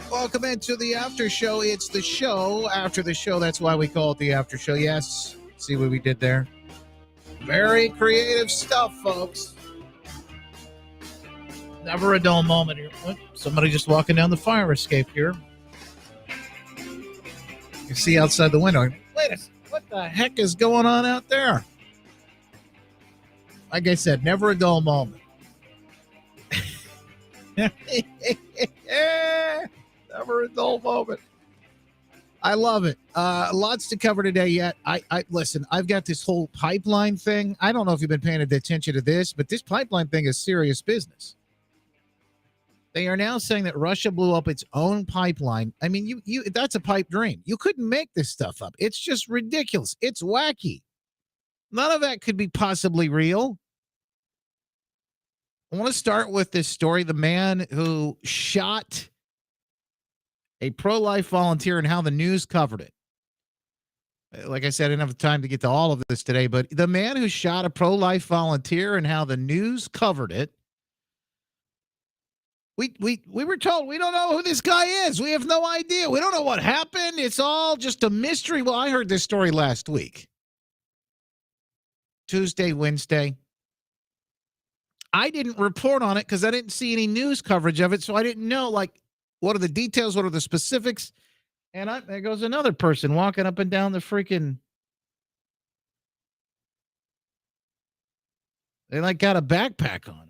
Welcome into the after show. It's the show after the show. That's why we call it the after show. Yes. See what we did there? Very creative stuff, folks. Never a dull moment here. What? Somebody just walking down the fire escape here. You see outside the window. Wait a second. What the heck is going on out there? Like I said, never a dull moment. Never a dull moment. I love it. Lots to cover today yet. I listen, I've got this whole pipeline thing. I don't know if you've been paying attention to this, but this pipeline thing is serious business. They are now saying that Russia blew up its own pipeline. I mean, you that's a pipe dream. You couldn't make this stuff up. It's just ridiculous. It's wacky. None of that could be possibly real. I want to start with this story. The man who shot a pro-life volunteer and how the news covered it. Like I said, I didn't have the time to get to all of this today, but the man who shot a pro-life volunteer and how the news covered it. We were told we don't know who this guy is. We have no idea. We don't know what happened. It's all just a mystery. Well, I heard this story last week. Tuesday, Wednesday. I didn't report on it because I didn't see any news coverage of it, so I didn't know, like, what are the details, what are the specifics? And there goes another person walking up and down the freaking... They, like, got a backpack on.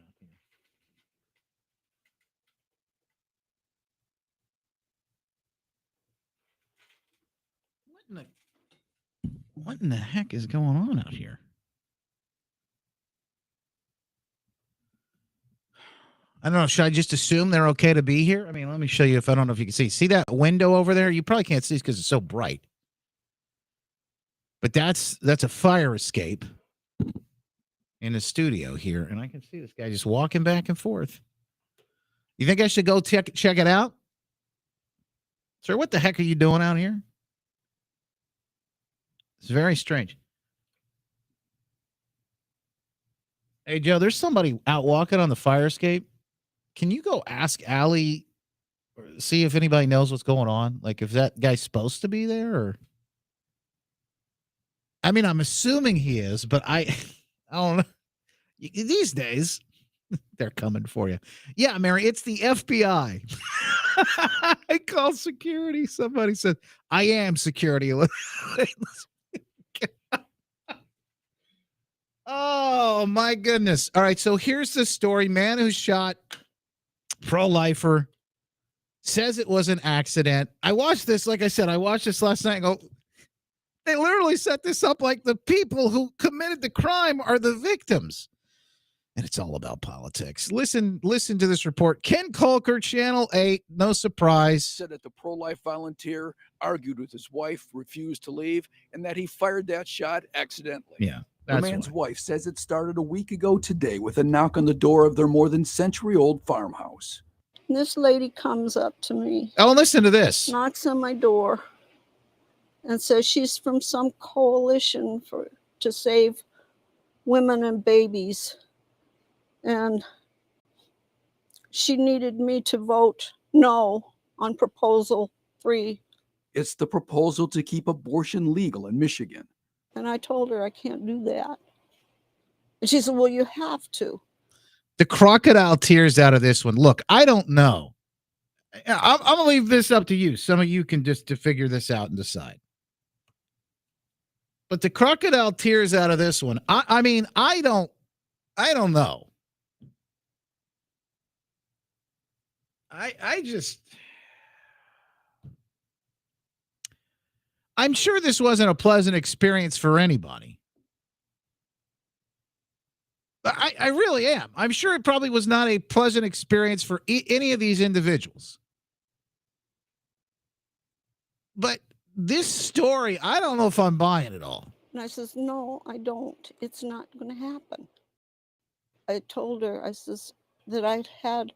What in the heck is going on out here? I don't know. Should I just assume they're okay to be here? I mean, let me show you if I don't know if you can see. See that window over there? You probably can't see because it's so bright. But that's a fire escape in the studio here. And I can see this guy just walking back and forth. You think I should go check it out? Sir, what the heck are you doing out here? It's very strange. Hey, Joe, there's somebody out walking on the fire escape. Can you go ask Allie, or see if anybody knows what's going on? Like, if that guy's supposed to be there, or I mean, I'm assuming he is, but I don't know. These days, they're coming for you. Yeah, Mary, it's the FBI. I call security. Somebody said, I am security. Oh, my goodness. All right, so here's the story. Man who shot pro-lifer says it was an accident. I watched this, like I said, I watched this last night and go, they literally set this up like the people who committed the crime are the victims. And it's all about politics. Listen to this report. Ken Colker, Channel 8, no surprise. Said that the pro-life volunteer argued with his wife, refused to leave, and that he fired that shot accidentally. Yeah. The man's wife says it started a week ago today with a knock on the door of their more than century-old farmhouse. This lady comes up to me. Oh, listen to this. Knocks on my door and says she's from some coalition to save women and babies. And she needed me to vote no on Proposal 3. It's the proposal to keep abortion legal in Michigan. And I told her I can't do that. And she said, well, you have to. The crocodile tears out of this one. Look, I don't know. I'm going to leave this up to you. Some of you can just to figure this out and decide. But the crocodile tears out of this one. I mean, I don't know. I'm sure this wasn't a pleasant experience for anybody. I really am. I'm sure it probably was not a pleasant experience for any of these individuals. But this story, I don't know if I'm buying it all. And I says, no, I don't. It's not going to happen. I told her, I says, that I'd had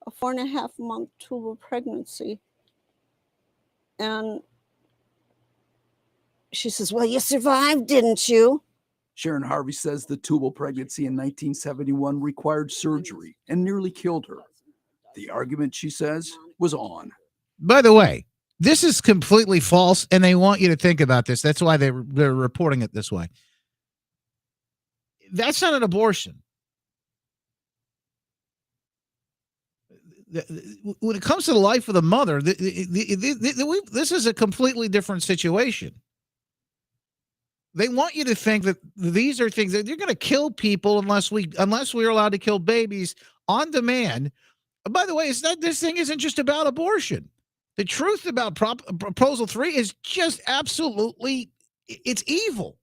a 4.5-month tubal pregnancy. And she says, well, you survived, didn't you? Sharon Harvey says the tubal pregnancy in 1971 required surgery and nearly killed her. The argument, she says, was on. By the way, this is completely false, and they want you to think about this. That's why they're reporting it this way. That's not an abortion. When it comes to the life of the mother, this is a completely different situation. They want you to think that these are things that you're going to kill people unless we're allowed to kill babies on demand. By the way, this thing isn't just about abortion. The truth about Proposal 3 is just absolutely, it's evil.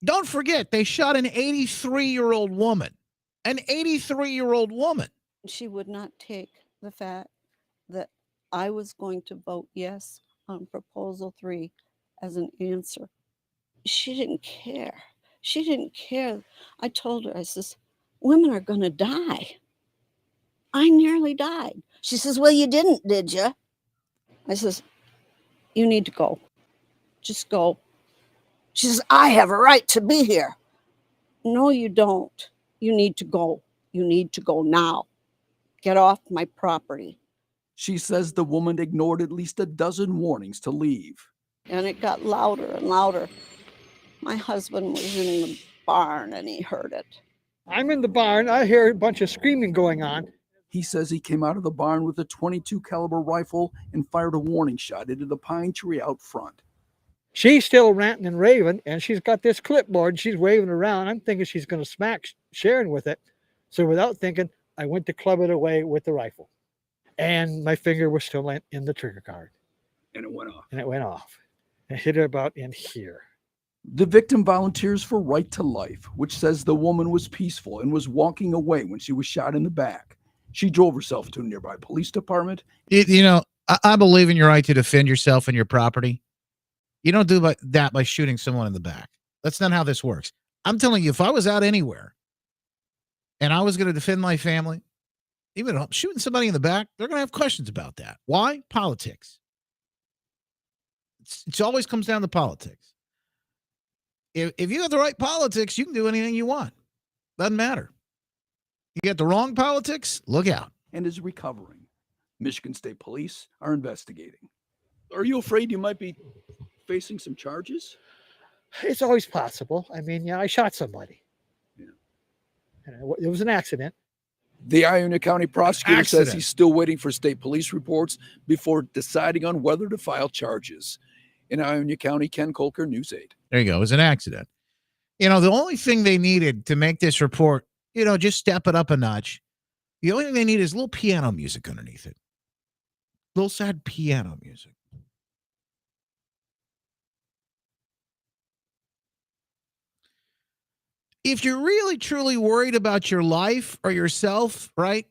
Don't forget, they shot an 83-year-old woman. An 83-year-old woman. She would not take the fact that I was going to vote yes on Proposal 3 as an answer. She didn't care. She didn't care. I told her, I says, women are going to die. I nearly died. She says, well, you didn't, did you? I says, you need to go. Just go. She says, I have a right to be here. No, you don't. You need to go. You need to go now. Get off my property. She says the woman ignored at least a dozen warnings to leave. And it got louder and louder. My husband was in the barn and he heard it. I'm in the barn. I hear a bunch of screaming going on. He says he came out of the barn with a .22 caliber rifle and fired a warning shot into the pine tree out front. She's still ranting and raving, and she's got this clipboard. She's waving around. I'm thinking she's going to smack Sharon with it. So without thinking, I went to club it away with the rifle. And my finger was still in the trigger guard. And it went off. And it went off. And hit her about in here. The victim volunteers for Right to Life, which says the woman was peaceful and was walking away when she was shot in the back. She drove herself to a nearby police department. I believe in your right to defend yourself and your property. You don't do that by shooting someone in the back. That's not how this works. I'm telling you, if I was out anywhere and I was going to defend my family, even shooting somebody in the back, they're going to have questions about that. Why? Politics. It always comes down to politics. If you have the right politics, you can do anything you want. Doesn't matter. You get the wrong politics, look out. And is recovering. Michigan State Police are investigating. Are you afraid you might be facing some charges? It's always possible. I mean, yeah, I shot somebody. Yeah. And it was an accident. The Ionia County prosecutor says Accident. he's still waiting for state police reports before deciding on whether to file charges. In Ionia County, Ken Kolker, News 8. There you go. It was an accident. The only thing they needed to make this report, just step it up a notch. The only thing they need is a little piano music underneath it. Little sad piano music. If you're really, truly worried about your life or yourself, right?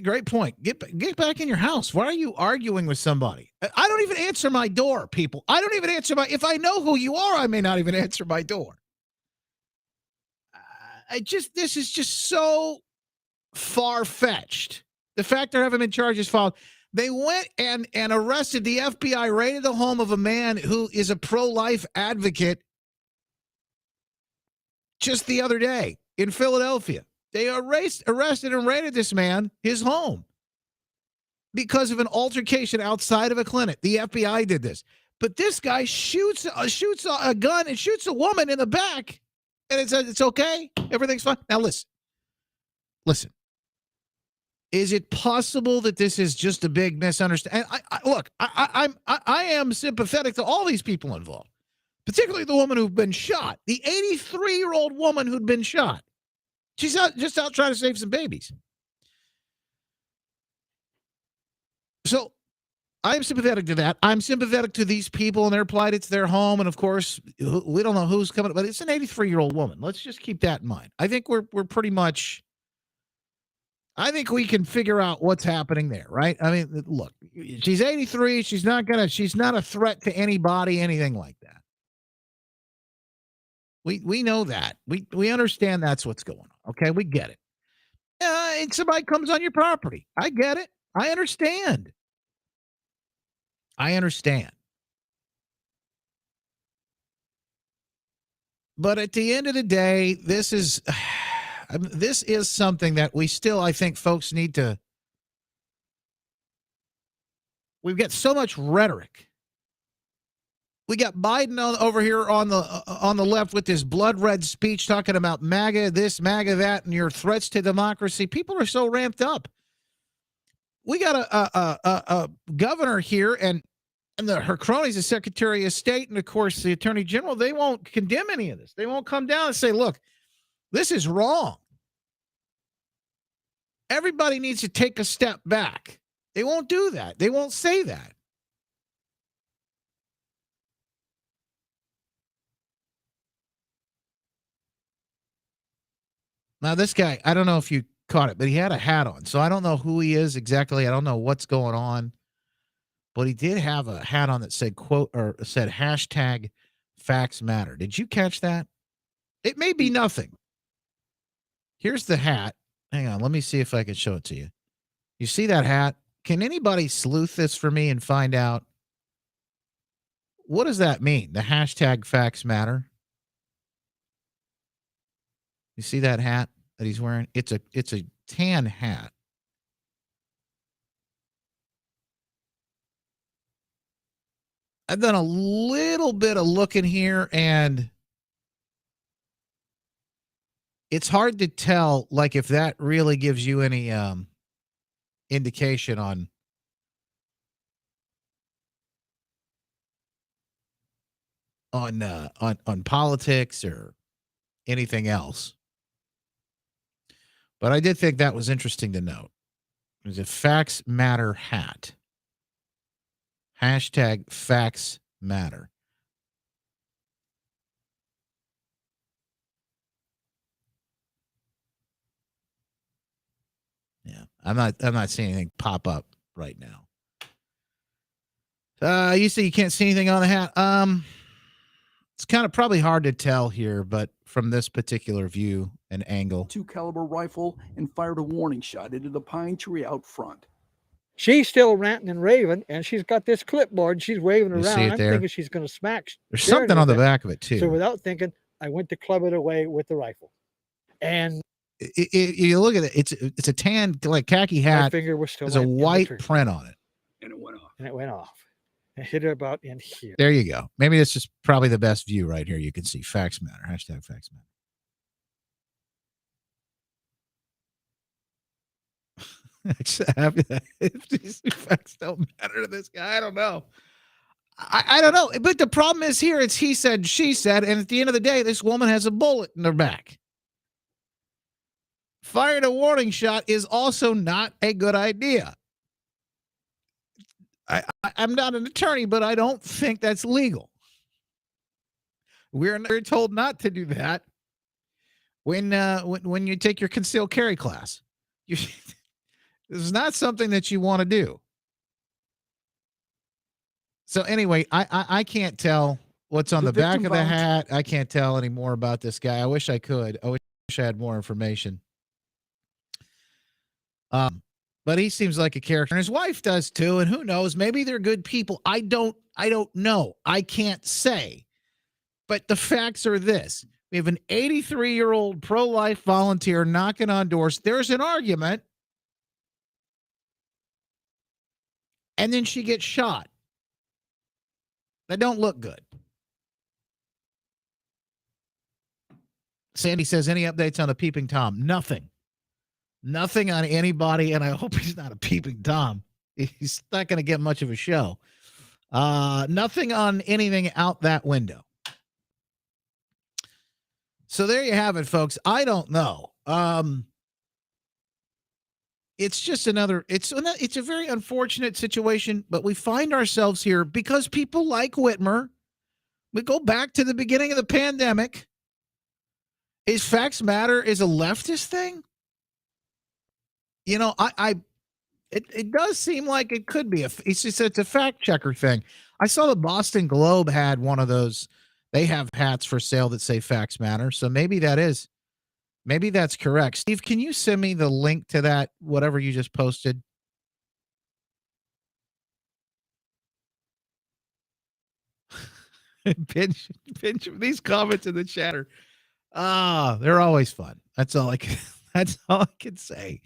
Great point. Get back in your house. Why are you arguing with somebody? I don't even answer my door, people. I don't even answer if I know who you are, I may not even answer my door. This is just so far-fetched. The fact there haven't been charges filed. They went and arrested, the FBI raided the home of a man who is a pro-life advocate just the other day in Philadelphia. They arrested and raided this man, his home, because of an altercation outside of a clinic. The FBI did this. But this guy shoots a gun and shoots a woman in the back, and it says it's okay. Everything's fine. Now listen. Is it possible that this is just a big misunderstanding? Look, I am sympathetic to all these people involved, particularly the woman who'd been shot, the 83-year-old woman who'd been shot. She's just out trying to save some babies. So I'm sympathetic to that. I'm sympathetic to these people and their plight. It's their home. And of course, we don't know who's coming, but it's an 83-year-old woman. Let's just keep that in mind. I think we're pretty much, I think we can figure out what's happening there, right? I mean, look, she's 83. She's not a threat to anybody, anything like that. We know that. We understand that's what's going on. Okay, we get it. And somebody comes on your property. I get it. I understand. But at the end of the day, this is something that we still, I think, folks need to. We've got so much rhetoric. We got Biden over here on the left with this blood red speech talking about MAGA this, MAGA that, and your threats to democracy. People are so ramped up. We got a governor here and her cronies, the Secretary of State, and of course the Attorney General. They won't condemn any of this. They won't come down and say, "Look, this is wrong." Everybody needs to take a step back. They won't do that. They won't say that. Now, this guy, I don't know if you caught it, but he had a hat on. So I don't know who he is exactly. I don't know what's going on. But he did have a hat on that said said hashtag facts matter. Did you catch that? It may be nothing. Here's the hat. Hang on. Let me see if I can show it to you. You see that hat? Can anybody sleuth this for me and find out what does that mean? The hashtag facts matter. You see that hat that he's wearing? It's a tan hat. I've done a little bit of looking here, and it's hard to tell, like, if that really gives you any indication on politics or anything else. But I did think that was interesting to note. It was a Facts Matter hat. Hashtag Facts Matter. Yeah, I'm not seeing anything pop up right now. You say you can't see anything on the hat. It's kind of probably hard to tell here, but from this particular view and angle. .22 caliber rifle and fired a warning shot into the pine tree out front. She's still ranting and raving, and she's got this clipboard. She's waving You see around. it I'm there? thinking she's going to smack. There's Sharon something on the with it. back of it too. So without thinking, I went to club it away with the rifle. And you look at it, it's a tan, like khaki my hat. finger was still There's a in the white trigger. print on it. And it went off. And it went off. It hit her about in here. There you go. Maybe this is probably the best view right here. You can see facts matter. Hashtag facts matter. If these facts don't matter to this guy, I don't know. I don't know. But the problem is here, it's he said, she said, and at the end of the day, this woman has a bullet in her back. Firing a warning shot is also not a good idea. I'm not an attorney, but I don't think that's legal. We're told not to do that when you take your concealed carry class. This is not something that you want to do. So anyway, I can't tell what's on the back of the hat. I can't tell any more about this guy. I wish I could. I wish I had more information. But he seems like a character, and his wife does too. And who knows? Maybe they're good people. I don't know. I can't say. But the facts are this: we have an 83-year-old pro-life volunteer knocking on doors. There's an argument, and then she gets shot. That don't look good. Sandy says, any updates on the peeping Tom? Nothing. Nothing on anybody, and I hope he's not a peeping Tom. He's not going to get much of a show. Nothing on anything out that window. So there you have it, folks. I don't know. It's just it's a very unfortunate situation, but we find ourselves here because people like Whitmer. We go back to the beginning of the pandemic. Is Facts Matter is a leftist thing? You know, it does seem like it could be it's a fact checker thing. I saw the Boston Globe had one of those. They have hats for sale that say Facts Matter. So maybe that's correct. Steve, can you send me the link to that, whatever you just posted? Pinch, these comments in the chatter. They're always fun. That's all I can say.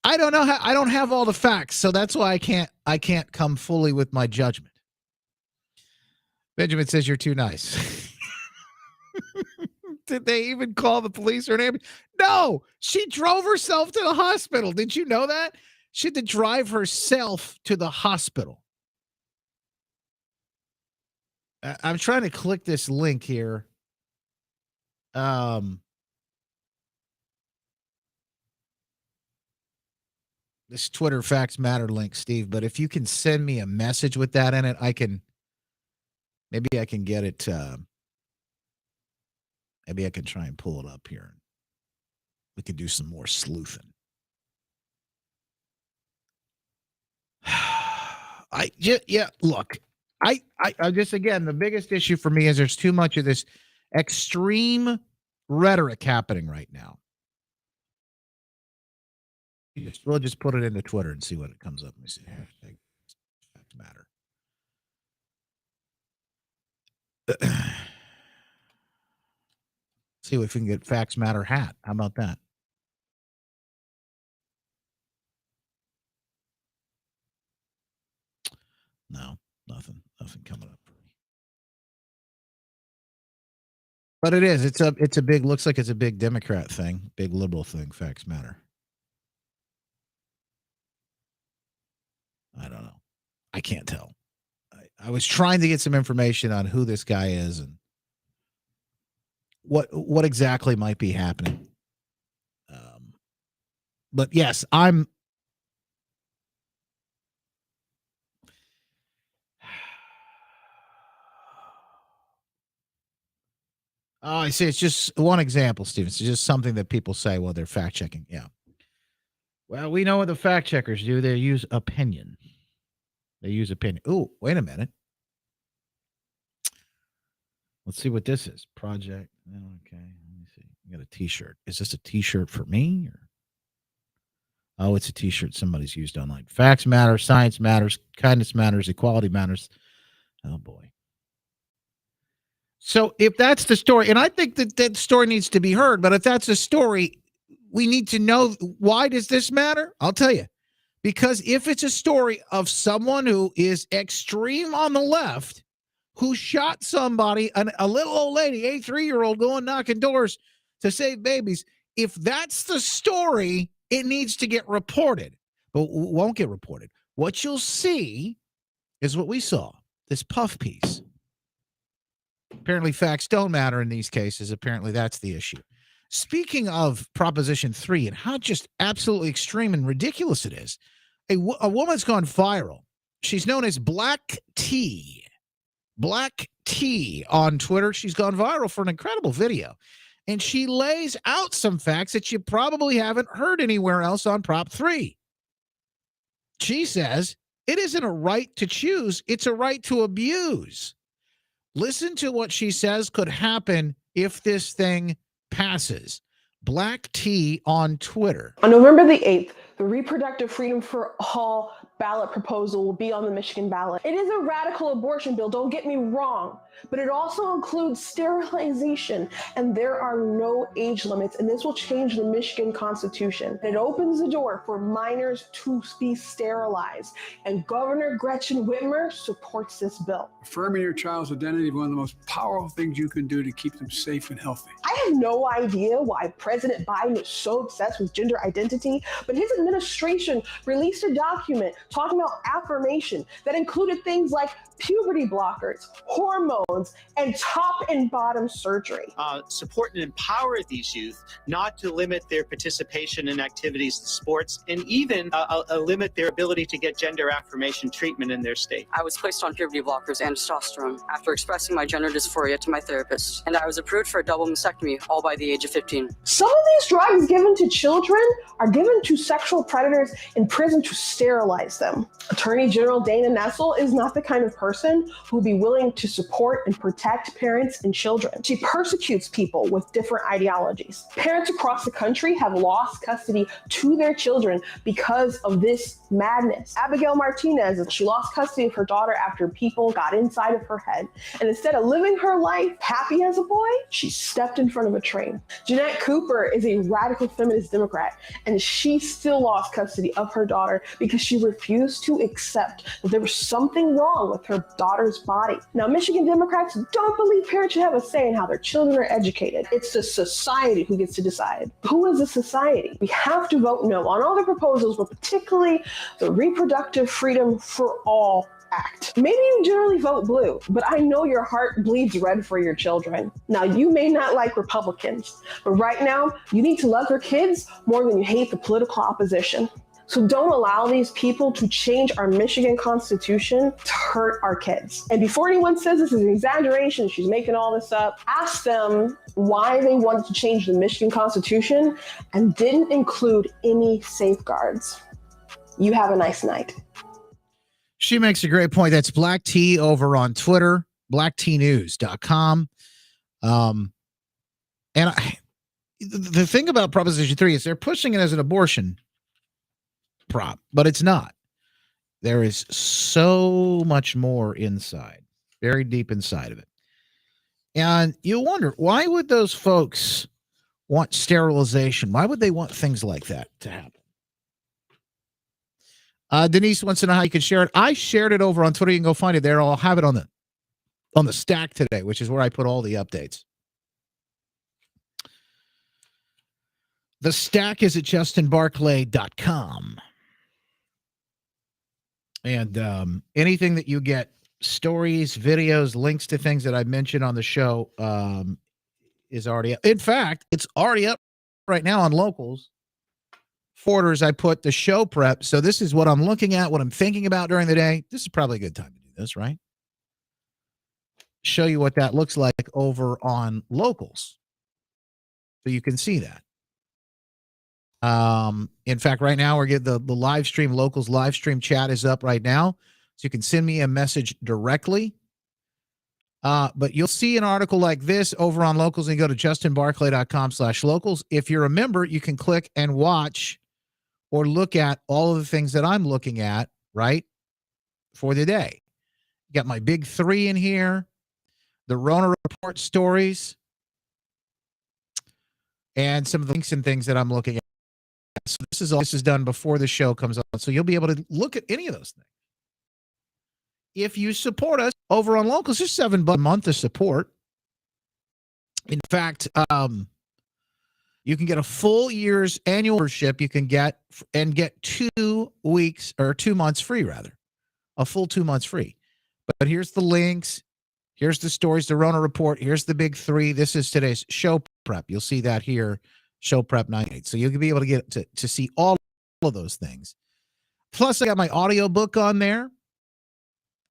I don't know I don't have all the facts, so that's why I can't come fully with my judgment. Benjamin says you're too nice. Did they even call the police or an ambulance? No, she drove herself to the hospital. Did you know that? She had to drive herself to the hospital. I'm trying to click this link here. This Twitter Facts Matter link, Steve, but if you can send me a message with that in it, maybe I can get it. Maybe I can try and pull it up here. We could do some more sleuthing. Look, I just, again, the biggest issue for me is there's too much of this extreme rhetoric happening right now. We'll just put it into Twitter and see what it comes up. Let me see. Hashtag Facts Matter. See if we can get Facts Matter hat. How about that? No, nothing coming up for me. But it is. It's a big. Looks like it's a big Democrat thing, big liberal thing. Facts Matter. I don't know. I can't tell. I was trying to get some information on who this guy is and what exactly might be happening. But yes, I'm. Oh, I see. It's just one example, Steven. It's just something that people say while they're fact checking. Yeah. Well, we know what the fact checkers do. They use opinion. Oh, wait a minute. Let's see what this is. Project. Okay. Let me see. I got a t-shirt. Is this a t-shirt for me? Or? Oh, it's a t-shirt somebody's used online. Facts matter. Science matters. Kindness matters. Equality matters. Oh, boy. So if that's the story, and I think that story needs to be heard, but if that's a story, we need to know, why does this matter? I'll tell you. Because if it's a story of someone who is extreme on the left, who shot somebody, a little old lady, a 3-year-old going knocking doors to save babies, if that's the story, it needs to get reported, but won't get reported. What you'll see is what we saw, this puff piece. Apparently facts don't matter in these cases. Apparently that's the issue. Speaking of Proposition 3 and how just absolutely extreme and ridiculous it is, a woman's gone viral. She's known as Black T. Black T on Twitter. She's gone viral for an incredible video. And she lays out some facts that you probably haven't heard anywhere else on Prop 3. She says it isn't a right to choose, it's a right to abuse. Listen to what she says could happen if this thing passes. Black T on Twitter. On November the 8th, the Reproductive Freedom for All ballot proposal will be on the Michigan ballot. It is a radical abortion bill, don't get me wrong, but it also includes sterilization, and there are no age limits, and this will change the Michigan Constitution. It opens the door for minors to be sterilized, and Governor Gretchen Whitmer supports this bill. Affirming your child's identity is one of the most powerful things you can do to keep them safe and healthy. I have no idea why President Biden is so obsessed with gender identity, but his administration released a document talking about affirmation that included things like puberty blockers, hormones, and top and bottom surgery. Support and empower these youth not to limit their participation in activities and sports, and even limit their ability to get gender affirmation treatment in their state. I was placed on puberty blockers and testosterone after expressing my gender dysphoria to my therapist, and I was approved for a double mastectomy all by the age of 15. Some of these drugs given to children are given to sexual predators in prison to sterilize them. Attorney General Dana Nessel is not the kind of person who would be willing to support and protect parents and children. She persecutes people with different ideologies. Parents across the country have lost custody to their children because of this madness. Abigail Martinez, she lost custody of her daughter after people got inside of her head. And instead of living her life happy as a boy, she stepped in front of a train. Jeanette Cooper is a radical feminist Democrat, and she still lost custody of her daughter because she refused to accept that there was something wrong with her daughter's body. Now, Michigan Democrats don't believe parents should have a say in how their children are educated. It's the society who gets to decide. Who is the society? We have to vote no on all the proposals, but particularly the Reproductive Freedom for All Act. Maybe you generally vote blue, but I know your heart bleeds red for your children. Now, you may not like Republicans, but right now, you need to love your kids more than you hate the political opposition. So don't allow these people to change our Michigan Constitution to hurt our kids. And before anyone says this is an exaggeration, she's making all this up, ask them why they wanted to change the Michigan Constitution and didn't include any safeguards. You have a nice night. She makes a great point. That's Black T over on Twitter, blacktnews.com. The thing about Proposition 3 is they're pushing it as an abortion prop, but it's not. There is so much more inside, very deep inside of it. And you wonder, why would those folks want sterilization? Why would they want things like that to happen? Denise wants to know how you can share it. I shared it over on Twitter. You can go find it there. I'll have it on the stack today, which is where I put all the updates. The stack is at justinbarclay.com. And anything that you get, stories, videos, links to things that I mentioned on the show is already up. In fact, it's already up right now on Locals. Forwarders, I put the show prep. So this is what I'm looking at, what I'm thinking about during the day. This is probably a good time to do this, right? Show you what that looks like over on Locals. So you can see that. In fact, right now we're getting the live stream, Locals live stream chat is up right now. So you can send me a message directly. But you'll see an article like this over on Locals and you go to justinbarclay.com/locals. If you're a member, you can click and watch or look at all of the things that I'm looking at, right, for the day. You got my big three in here. the Rona Report stories, and some of the links and things that I'm looking at. So this is done before the show comes on. So you'll be able to look at any of those things. If you support us over on Locals, there's $7 a month to support. In fact, you can get a full year's annual membership. You can get 2 weeks or 2 months free, rather. A full 2 months free. But here's the links. Here's the stories, the Rona Report. Here's the big three. This is today's show prep. You'll see that here, show prep 98. So you'll be able to get to see all of those things. Plus, I got my audio book on there.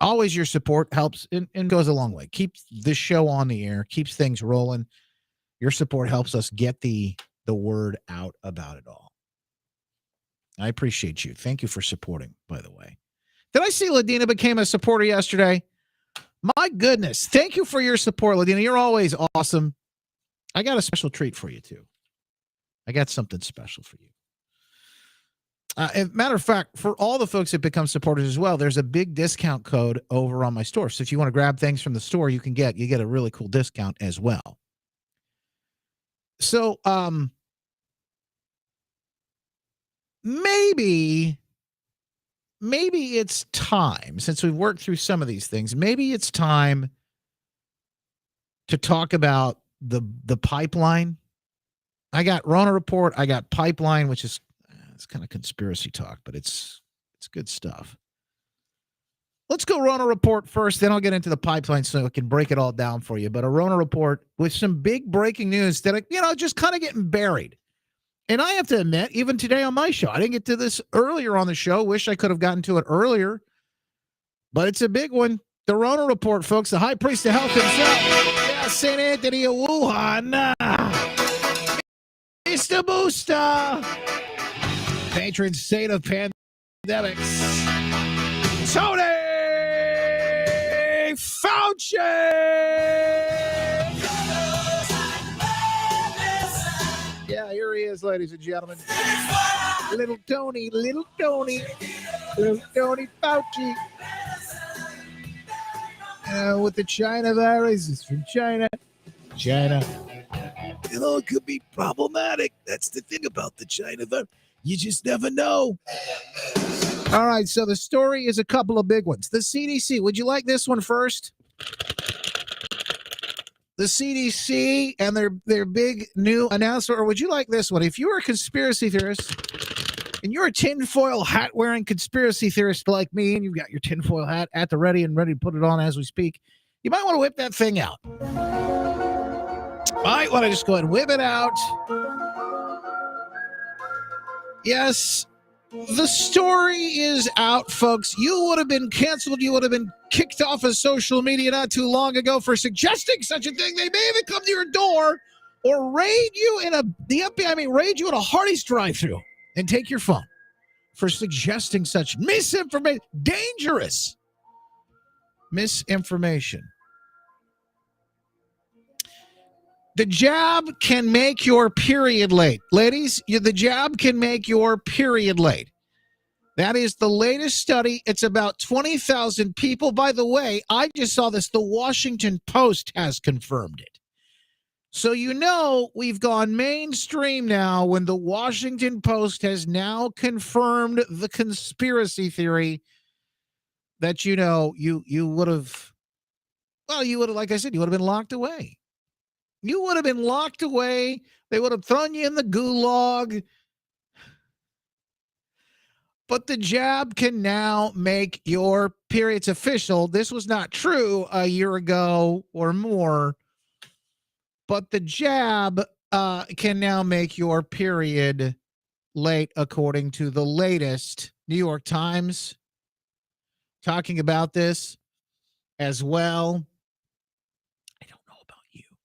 Always your support helps and goes a long way. Keeps the show on the air, keeps things rolling. Your support helps us get the word out about it all. I appreciate you. Thank you for supporting, by the way. Did I see Ladina became a supporter yesterday? My goodness. Thank you for your support, Ladina. You're always awesome. I got a special treat for you, too. I got something special for you. As a matter of fact, for all the folks that become supporters as well, there's a big discount code over on my store. So if you want to grab things from the store, you get a really cool discount as well. So maybe it's time, since we've worked through some of these things, maybe it's time to talk about the pipeline. I got Rona Report, I got pipeline, which is it's kind of conspiracy talk, but it's good stuff. Let's go Rona Report first, then I'll get into the pipeline so I can break it all down for you. But a Rona Report with some big breaking news that, just kind of getting buried. And I have to admit, even today on my show, I didn't get to this earlier on the show. Wish I could have gotten to it earlier. But it's a big one. The Rona Report, folks. The High Priest of Health himself. Yeah, St. Anthony of Wuhan. Mr. Booster. Patron saint of pandemics. Tony Fauci. Yeah, here he is, ladies and gentlemen. Little Tony Fauci. With the China virus, it's from China. It could be problematic. That's the thing about the China virus. You just never know. All right, so the story is a couple of big ones. The CDC, would you like this one first? The CDC and their big new announcement, or would you like this one? If you're a conspiracy theorist and you're a tinfoil hat wearing conspiracy theorist like me, and you've got your tinfoil hat at the ready and ready to put it on as we speak, you might want to whip that thing out. Might want to just go ahead and whip it out. Yes, the story is out, folks. You would have been canceled. You would have been kicked off of social media not too long ago for suggesting such a thing. They may even come to your door or raid you in raid you at a Hardee's drive-thru and take your phone for suggesting such misinformation, dangerous misinformation. The jab can make your period late. Ladies, the jab can make your period late. That is the latest study. It's about 20,000 people. By the way, I just saw this. The Washington Post has confirmed it. So we've gone mainstream now when the Washington Post has now confirmed the conspiracy theory that you would have, like I said, you would have been locked away. You would have been locked away. They would have thrown you in the gulag. But the jab can now make your periods official. This was not true a year ago or more. But the jab can now make your period late, according to the latest New York Times talking about this as well.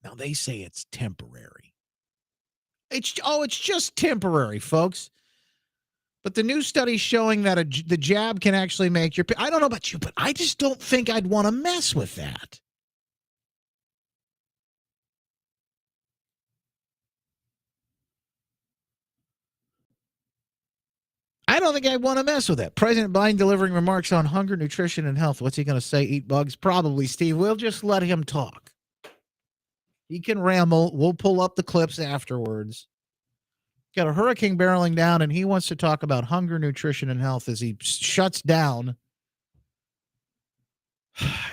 Now, they say it's temporary. It's just temporary, folks. But the new study showing that the jab can actually make your... I don't know about you, but I just don't think I'd want to mess with that. I don't think I'd want to mess with that. President Biden delivering remarks on hunger, nutrition, and health. What's he going to say? Eat bugs? Probably, Steve. We'll just let him talk. He can ramble. We'll pull up the clips afterwards. Got a hurricane barreling down, and he wants to talk about hunger, nutrition, and health as he shuts down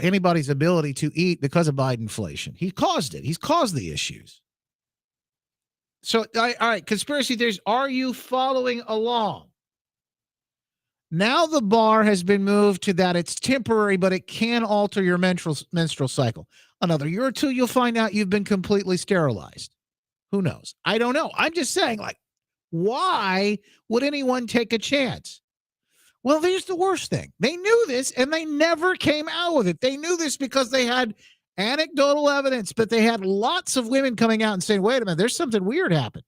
anybody's ability to eat because of Bidenflation. He caused it. He's caused the issues. So, all right, conspiracy theories, are you following along? Now the bar has been moved to that it's temporary, but it can alter your menstrual cycle. Another year or two, you'll find out you've been completely sterilized. Who knows? I don't know. I'm just saying, like, why would anyone take a chance? Well, here's the worst thing. They knew this, and they never came out with it. They knew this because they had anecdotal evidence, but they had lots of women coming out and saying, wait a minute, there's something weird happened.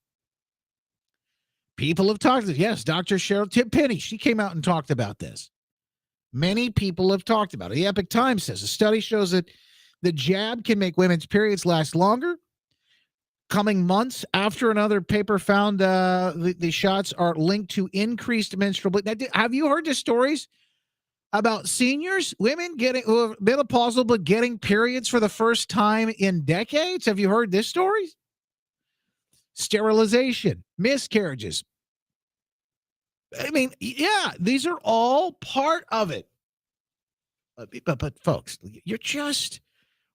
People have talked. Yes, Dr. Cheryl Penny, she came out and talked about this. Many people have talked about it. The Epic Times says a study shows that the jab can make women's periods last longer. Coming months after another paper found the shots are linked to increased menstrual bleeding. Have you heard the stories about seniors, women who are menopausal but getting periods for the first time in decades? Have you heard this story? Sterilization, miscarriages. I mean, yeah, these are all part of it. But folks, you're just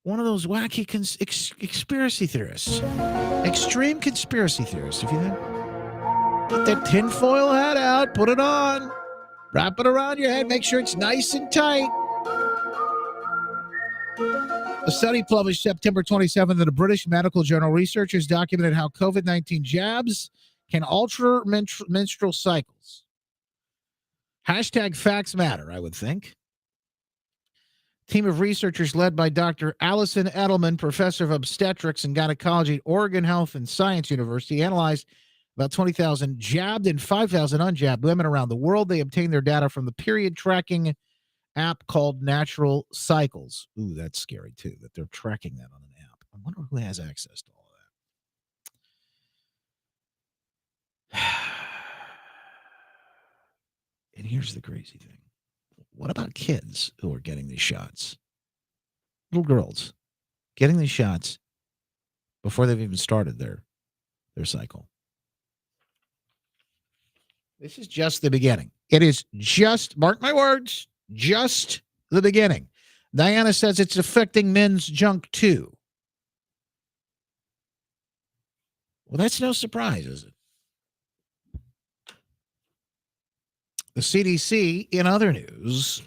one of those wacky conspiracy theorists. Extreme conspiracy theorists. If you put that tinfoil hat out, put it on, wrap it around your head, make sure it's nice and tight. A study published September 27th in the British Medical Journal, researchers documented how COVID-19 jabs can alter menstrual cycles. Hashtag facts matter, I would think. Team of researchers led by Dr. Allison Edelman, professor of obstetrics and gynecology at Oregon Health and Science University, analyzed about 20,000 jabbed and 5,000 unjabbed women around the world. They obtained their data from the period tracking app called Natural Cycles. Ooh, that's scary too, that they're tracking that on an app. I wonder who has access to all of that. And here's the crazy thing. What about kids who are getting these shots? Little girls getting these shots before they've even started their cycle. This is just the beginning. It is just, mark my words, just the beginning. Diana says it's affecting men's junk too. Well, that's no surprise, is it? The CDC, in other news,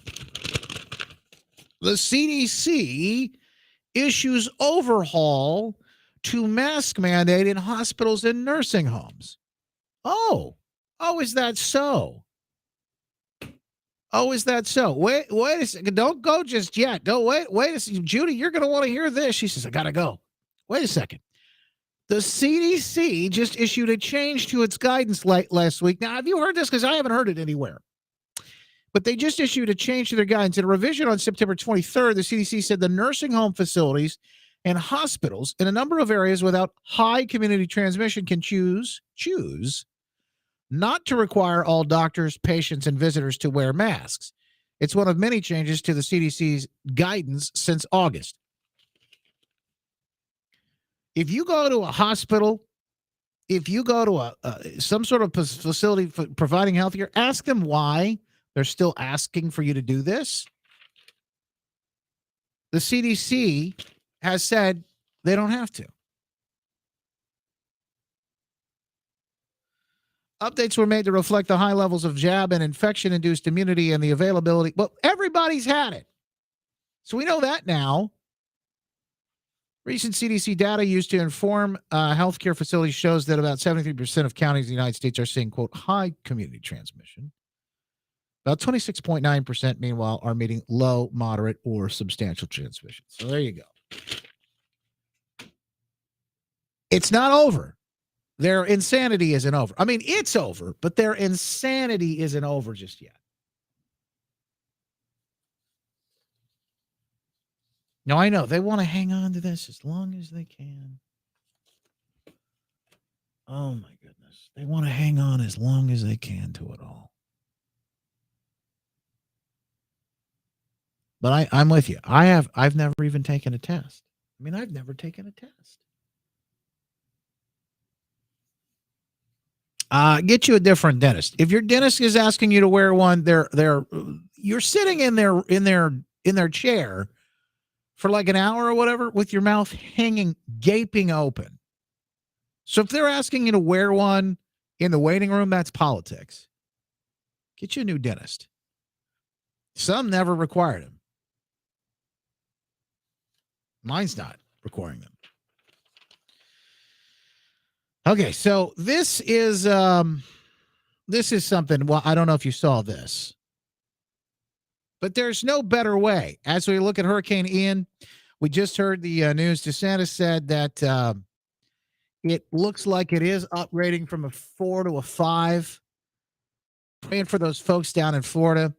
the CDC issues overhaul to mask mandate in hospitals and nursing homes. Oh, is that so? Oh, is that so? Wait a second. Don't go just yet. Wait a second. Judy, you're going to want to hear this. She says, I got to go. Wait a second. The CDC just issued a change to its guidance last week. Now, have you heard this? Because I haven't heard it anywhere. But they just issued a change to their guidance. In a revision on September 23rd, the CDC said the nursing home facilities and hospitals in a number of areas without high community transmission can choose not to require all doctors, patients, and visitors to wear masks. It's one of many changes to the CDC's guidance since August. If you go to a hospital, if you go to some sort of facility for providing healthcare, ask them why they're still asking for you to do this. The CDC has said they don't have to. Updates were made to reflect the high levels of jab and infection-induced immunity and the availability. Well, everybody's had it. So we know that now. Recent CDC data used to inform healthcare facilities shows that about 73% of counties in the United States are seeing, quote, high community transmission. About 26.9%, meanwhile, are meeting low, moderate, or substantial transmission. So there you go. It's not over. Their insanity isn't over. I mean, it's over, but their insanity isn't over just yet. No, I know. They want to hang on to this as long as they can. Oh, my goodness. They want to hang on as long as they can to it all. But I'm with you. I've never even taken a test. I mean, I've never taken a test. get you a different dentist. If your dentist is asking you to wear one, you're sitting in their chair for like an hour or whatever with your mouth hanging, gaping open. So if they're asking you to wear one in the waiting room, that's politics. Get you a new dentist. Some never required them. Mine's not requiring them. Okay, so this is something. Well, I don't know if you saw this, but there's no better way. As we look at Hurricane Ian, we just heard the news. DeSantis said that it looks like it is upgrading from a 4 to a 5. Praying for those folks down in Florida.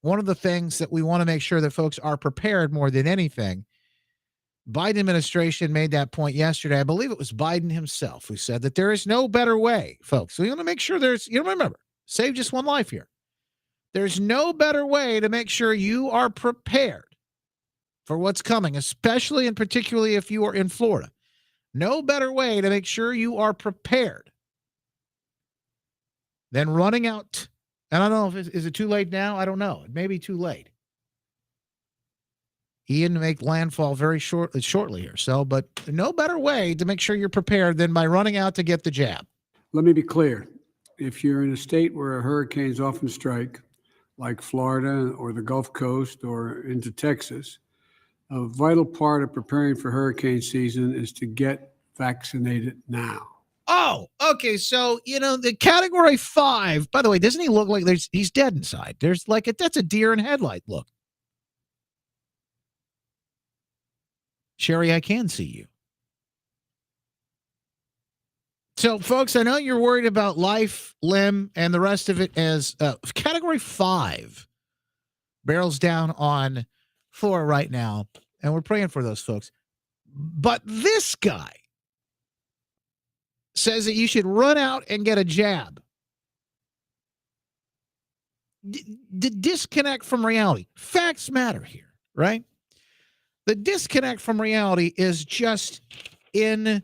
One of the things that we want to make sure that folks are prepared more than anything. Biden administration made that point yesterday. I believe it was Biden himself who said that there is no better way, folks. So we want to make sure remember, save just one life here. There's no better way to make sure you are prepared for what's coming, especially and particularly if you are in Florida. No better way to make sure you are prepared than running out. And I don't know is it too late now? I don't know. It may be too late. Ian to make landfall very shortly here. So, but no better way to make sure you're prepared than by running out to get the jab. Let me be clear. If you're in a state where hurricanes often strike, like Florida or the Gulf Coast or into Texas, a vital part of preparing for hurricane season is to get vaccinated now. Oh, okay. So, the category 5, by the way, doesn't he look like he's dead inside? There's that's a deer in headlight look. Sherry, I can see you. So, folks, I know you're worried about life, limb, and the rest of it as category 5 barrels down on Florida right now, and we're praying for those folks. But this guy says that you should run out and get a jab. The disconnect from reality. Facts matter here, right? The disconnect from reality is just insane.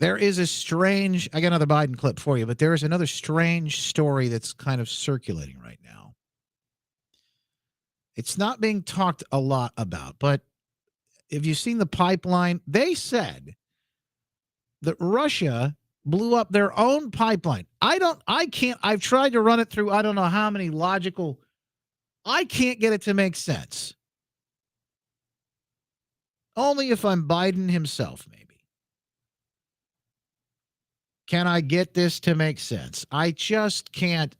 There is I got another Biden clip for you, but there is another strange story that's kind of circulating right now. It's not being talked a lot about, but have you seen the pipeline? They said that Russia blew up their own pipeline. I've tried to run it through, I don't know how many I can't get it to make sense. Only if I'm Biden himself, maybe. Can I get this to make sense? I just can't.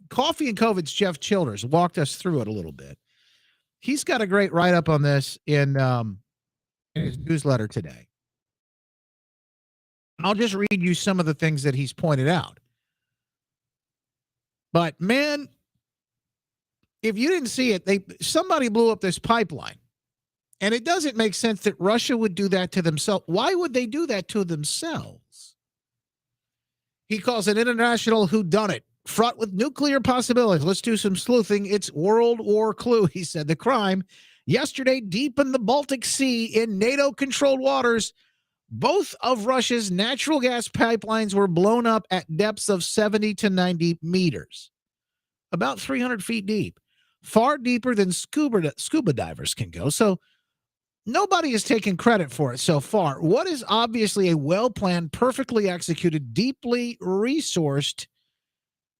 Coffee and COVID's Jeff Childers walked us through it a little bit. He's got a great write-up on this in his newsletter today. I'll just read you some of the things that he's pointed out. But, man, if you didn't see it, somebody blew up this pipeline. And it doesn't make sense that Russia would do that to themselves. Why would they do that to themselves? He calls it international whodunit, fraught with nuclear possibilities. Let's do some sleuthing. It's World War Clue, he said. The crime yesterday deep in the Baltic Sea in NATO-controlled waters. Both of Russia's natural gas pipelines were blown up at depths of 70 to 90 meters, about 300 feet deep, far deeper than scuba divers can go. So nobody has taken credit for it so far. What is obviously a well-planned, perfectly executed, deeply resourced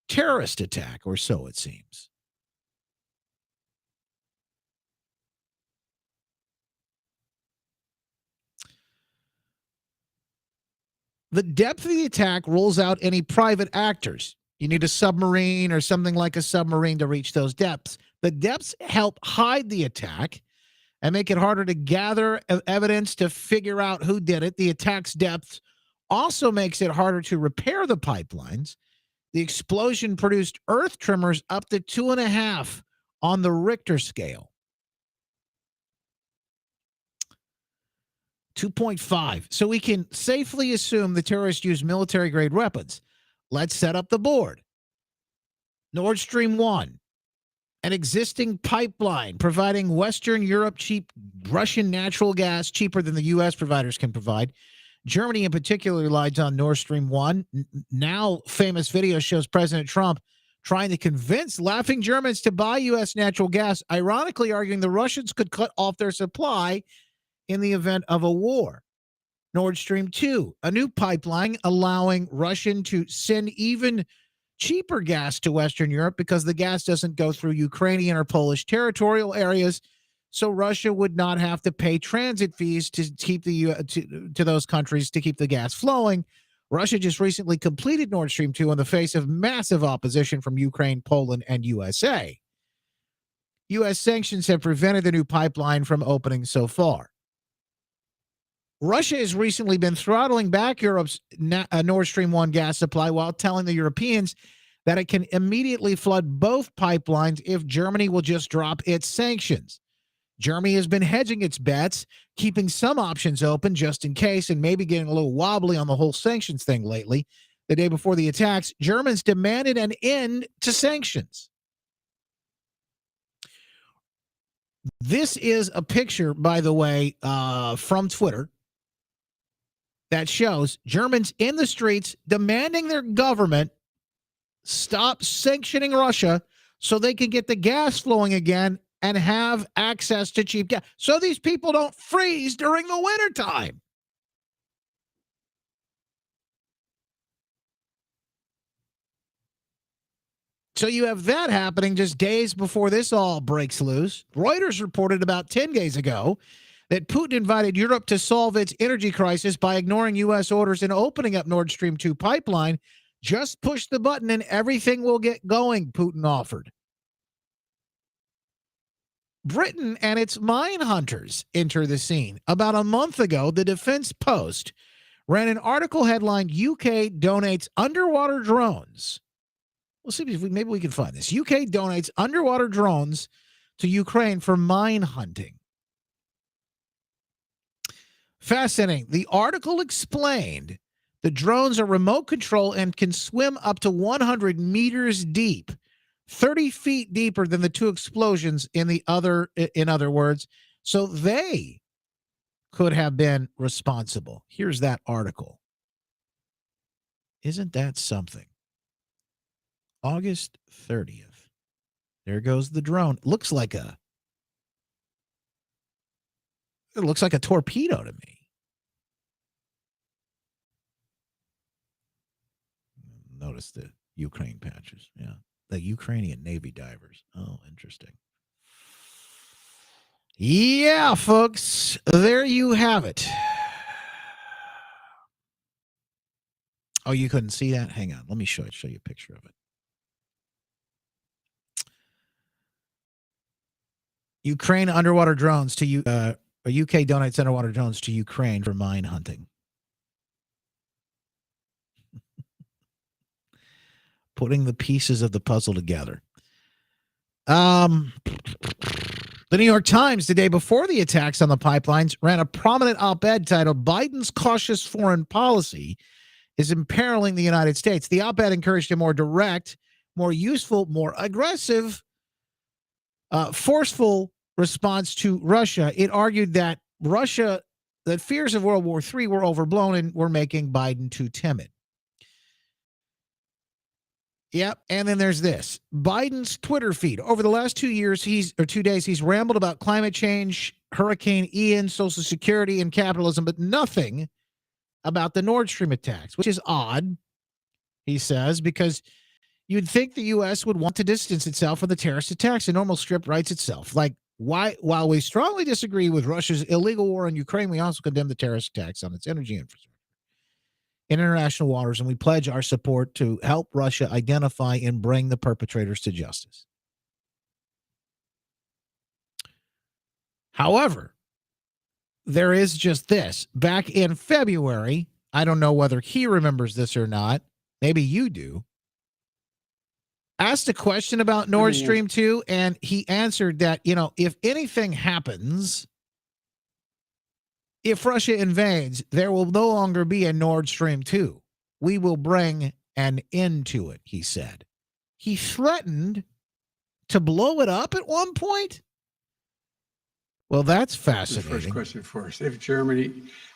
terrorist attack, or so it seems. The depth of the attack rules out any private actors. You need a submarine or something like a submarine to reach those depths. The depths help hide the attack and make it harder to gather evidence to figure out who did it. The attack's depth also makes it harder to repair the pipelines. The explosion produced earth tremors up to 2.5 on the Richter scale. 2.5. So we can safely assume the terrorists used military-grade weapons. Let's set up the board. Nord Stream 1. an existing pipeline providing Western Europe cheap Russian natural gas, cheaper than the U.S. providers can provide. Germany in particular relies on Nord Stream 1. Now, famous video shows President Trump trying to convince laughing Germans to buy U.S. natural gas, ironically arguing the Russians could cut off their supply in the event of a war. Nord Stream 2, a new pipeline allowing Russian to send even cheaper gas to Western Europe because the gas doesn't go through Ukrainian or Polish territorial areas, so Russia would not have to pay transit fees to keep to those countries to keep the gas flowing. Russia just recently completed Nord Stream 2 in the face of massive opposition from Ukraine, Poland, and USA. U.S. sanctions have prevented the new pipeline from opening so far. Russia has recently been throttling back Europe's Nord Stream 1 gas supply while telling the Europeans that it can immediately flood both pipelines if Germany will just drop its sanctions. Germany has been hedging its bets, keeping some options open just in case, and maybe getting a little wobbly on the whole sanctions thing lately. The day before the attacks, Germans demanded an end to sanctions. This is a picture, by the way, from Twitter that shows Germans in the streets demanding their government stop sanctioning Russia so they can get the gas flowing again and have access to cheap gas, so these people don't freeze during the wintertime. So you have that happening just days before this all breaks loose. Reuters reported about 10 days ago that Putin invited Europe to solve its energy crisis by ignoring U.S. orders and opening up Nord Stream 2 pipeline. Just push the button and everything will get going, Putin offered. Britain and its mine hunters enter the scene. About a month ago, the Defense Post ran an article headlined, UK donates underwater drones. We'll see if maybe we can find this. UK donates underwater drones to Ukraine for mine hunting. Fascinating. The article explained the drones are remote control and can swim up to 100 meters deep. 30 feet deeper than the two explosions in other words. So they could have been responsible. Here's that article. Isn't that something? August 30th. There goes the drone. It looks like a torpedo to me. Notice the Ukraine patches. Yeah. The Ukrainian Navy divers. Oh, interesting. Yeah, folks, there you have it. Oh, you couldn't see that? Hang on. Let me show you a picture of it. Ukraine underwater drones to UK donates underwater drones to Ukraine for mine hunting. Putting the pieces of the puzzle together. The New York Times, the day before the attacks on the pipelines, ran a prominent op-ed titled "Biden's Cautious Foreign Policy is Imperiling the United States." The op-ed encouraged a more direct, more useful, more aggressive, forceful response to Russia. It argued that that fears of World War III were overblown and were making Biden too timid. Yep. And then there's this. Biden's Twitter feed. Over the last 2 days, he's rambled about climate change, Hurricane Ian, Social Security, and capitalism, but nothing about the Nord Stream attacks, which is odd, he says, because you'd think the U.S. would want to distance itself from the terrorist attacks. A normal script writes itself. Like, while we strongly disagree with Russia's illegal war in Ukraine, we also condemn the terrorist attacks on its energy infrastructure in international waters, and we pledge our support to help Russia identify and bring the perpetrators to justice. However, there is just this. Back in February, I don't know whether he remembers this or not. Maybe you do. Asked a question about Nord Stream 2, and he answered that, if anything happens, if Russia invades, there will no longer be a Nord Stream 2. We will bring an end to it, he said. He threatened to blow it up at one point? Well, that's The fascinating. first question first.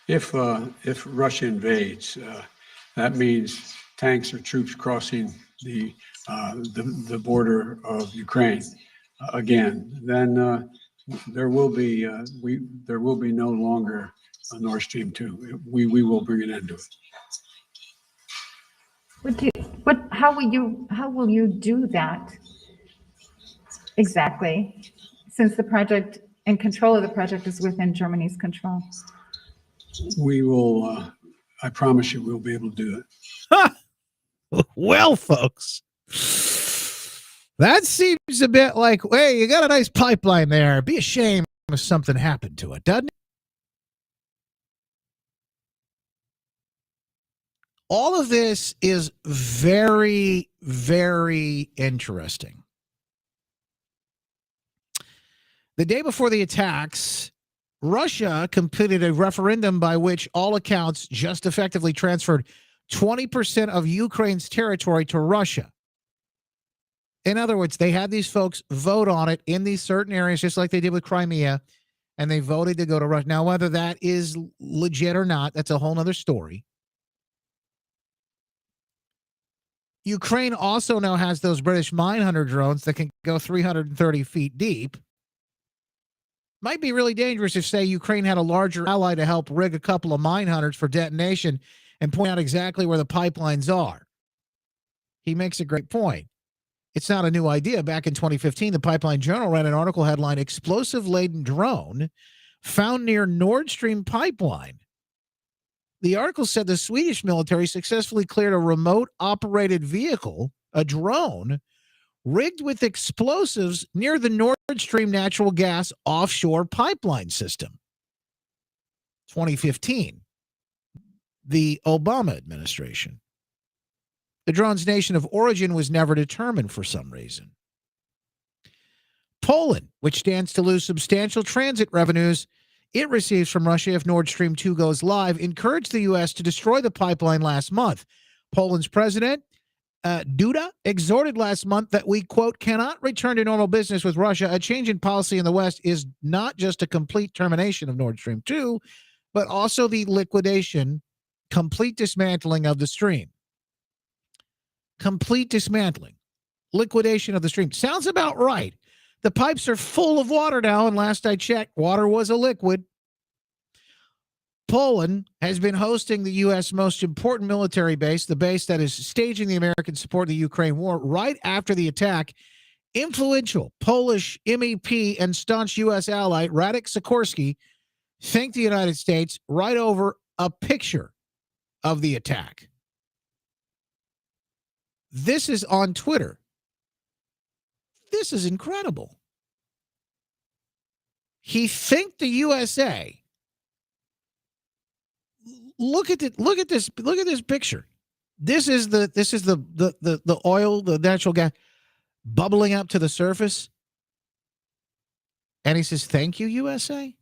If Russia invades, that means tanks or troops crossing the border of Ukraine again. Then there will be no longer a Nord Stream 2. We will bring an end to it. How will you do that exactly, since the project and control of the project is within Germany's control? We will, I promise you, we'll be able to do it. Well, folks, that seems a bit like, hey, you got a nice pipeline there. It'd be a shame if something happened to it, doesn't it? All of this is very, very interesting. The day before the attacks, Russia completed a referendum by which all accounts just effectively transferred 20% of Ukraine's territory to Russia. In other words, they had these folks vote on it in these certain areas, just like they did with Crimea, and they voted to go to Russia. Now, whether that is legit or not, that's a whole nother story. Ukraine also now has those British mine hunter drones that can go 330 feet deep. Might be really dangerous if, say, Ukraine had a larger ally to help rig a couple of mine hunters for detonation and point out exactly where the pipelines are. He makes a great point. It's not a new idea. Back in 2015, the Pipeline Journal ran an article headline, "Explosive-Laden Drone Found Near Nord Stream Pipeline." The article said the Swedish military successfully cleared a remote-operated vehicle, a drone, rigged with explosives near the Nord Stream natural gas offshore pipeline system. 2015, the Obama administration. The drone's nation of origin was never determined for some reason. Poland, which stands to lose substantial transit revenues it receives from Russia if Nord Stream 2 goes live, encouraged the U.S. to destroy the pipeline last month. Poland's president, Duda, exhorted last month that we, quote, cannot return to normal business with Russia. A change in policy in the West is not just a complete termination of Nord Stream 2, but also the liquidation, complete dismantling of the stream. Complete dismantling, liquidation of the stream. Sounds about right. The pipes are full of water now, and last I checked, water was a liquid. Poland has been hosting the U.S. most important military base, the base that is staging the American support of the Ukraine war. Right after the attack, influential Polish MEP and staunch U.S. ally Radek Sikorski thanked the United States right over a picture of the attack. This is on Twitter. This is incredible. He thanked the USA. Look at it. Look at this. Look at this picture. This is the oil, the natural gas bubbling up to the surface. And he says, "Thank you, USA."